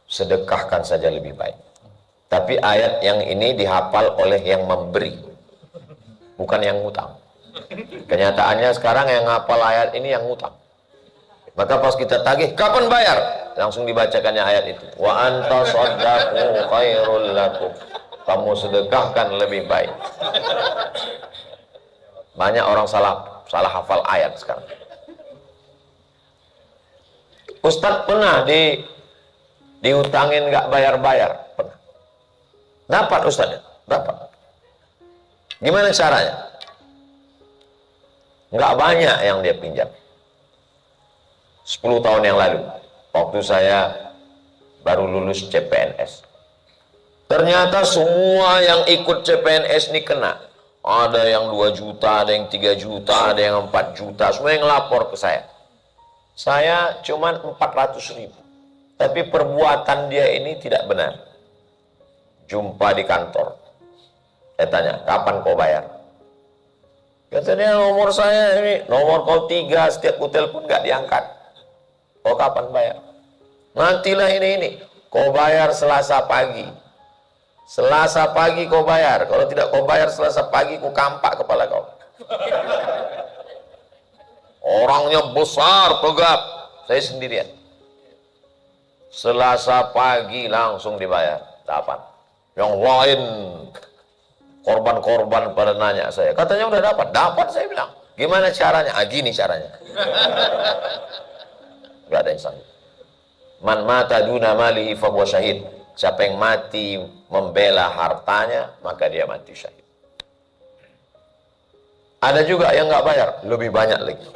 S1: Sedekahkan saja lebih baik. Tapi ayat yang ini dihafal oleh yang memberi, bukan yang ngutang. Kenyataannya sekarang yang ngapal ayat ini yang ngutang. Maka pas kita tagih, kapan bayar? Langsung dibacakannya ayat itu. Wa antasaddaqu khairul lakum. Kamu sedekahkan lebih baik. Banyak orang salah hafal ayat sekarang. Ustadz pernah diutangin nggak bayar-bayar, pernah. Dapat Ustadz, dapat. Gimana caranya? Nggak banyak yang dia pinjam. 10 tahun yang lalu, waktu saya baru lulus CPNS. Ternyata semua yang ikut CPNS ini kena. Ada yang 2 juta, ada yang 3 juta, ada yang 4 juta, semua yang lapor ke saya. Saya cuman 400.000. Tapi perbuatan dia ini tidak benar. Jumpa di kantor. Saya tanya, kapan kau bayar? Katanya nomor saya ini, nomor kau 3, setiap ku telepon nggak diangkat. Kau kapan bayar? Nantilah ini. Kau bayar Selasa pagi. Selasa pagi kau bayar. Kalau tidak kau bayar Selasa pagi, ku kampak kepala kau. Orangnya besar, tegap. Saya sendirian. Selasa pagi langsung dibayar. Dapat. Yang lain, korban-korban pada nanya saya. Katanya udah dapat. Dapat, saya bilang. Gimana caranya? Gini caranya. Gak ada yang sanggup. Man mata duna malihi fahuwa syahid. Siapa yang mati membela hartanya, maka dia mati syahid. Ada juga yang nggak bayar, lebih banyak lagi.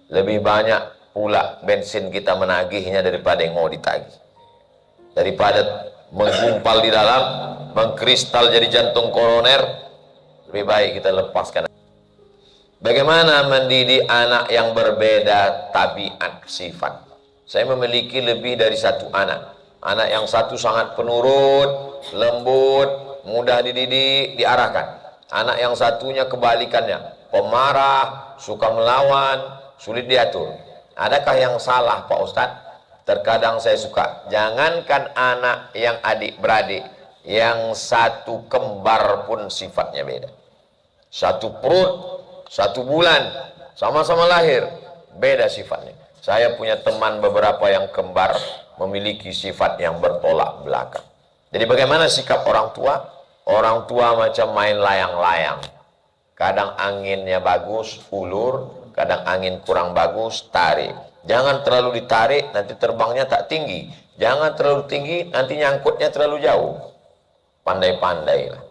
S1: Lebih banyak pula bensin kita menagihnya daripada yang mau ditagih. Daripada menggumpal di dalam, mengkristal jadi jantung koroner, lebih baik kita lepaskan. Bagaimana mendidik anak yang berbeda tabiat sifat? Saya memiliki lebih dari 1 anak. Anak yang satu sangat penurut, lembut, mudah dididik, diarahkan. Anak yang satunya kebalikannya, pemarah, suka melawan, sulit diatur. Adakah yang salah Pak Ustadz? Terkadang saya suka, jangankan anak yang adik-beradik, yang satu kembar pun sifatnya beda. Satu perut, 1 bulan, sama-sama lahir, beda sifatnya. Saya punya teman beberapa yang kembar, memiliki sifat yang bertolak belakang. Jadi bagaimana sikap orang tua? Orang tua macam main layang-layang. Kadang anginnya bagus, ulur. Kadang angin kurang bagus, tarik. Jangan terlalu ditarik, nanti terbangnya tak tinggi. Jangan terlalu tinggi, nanti nyangkutnya terlalu jauh. Pandai-pandai lah.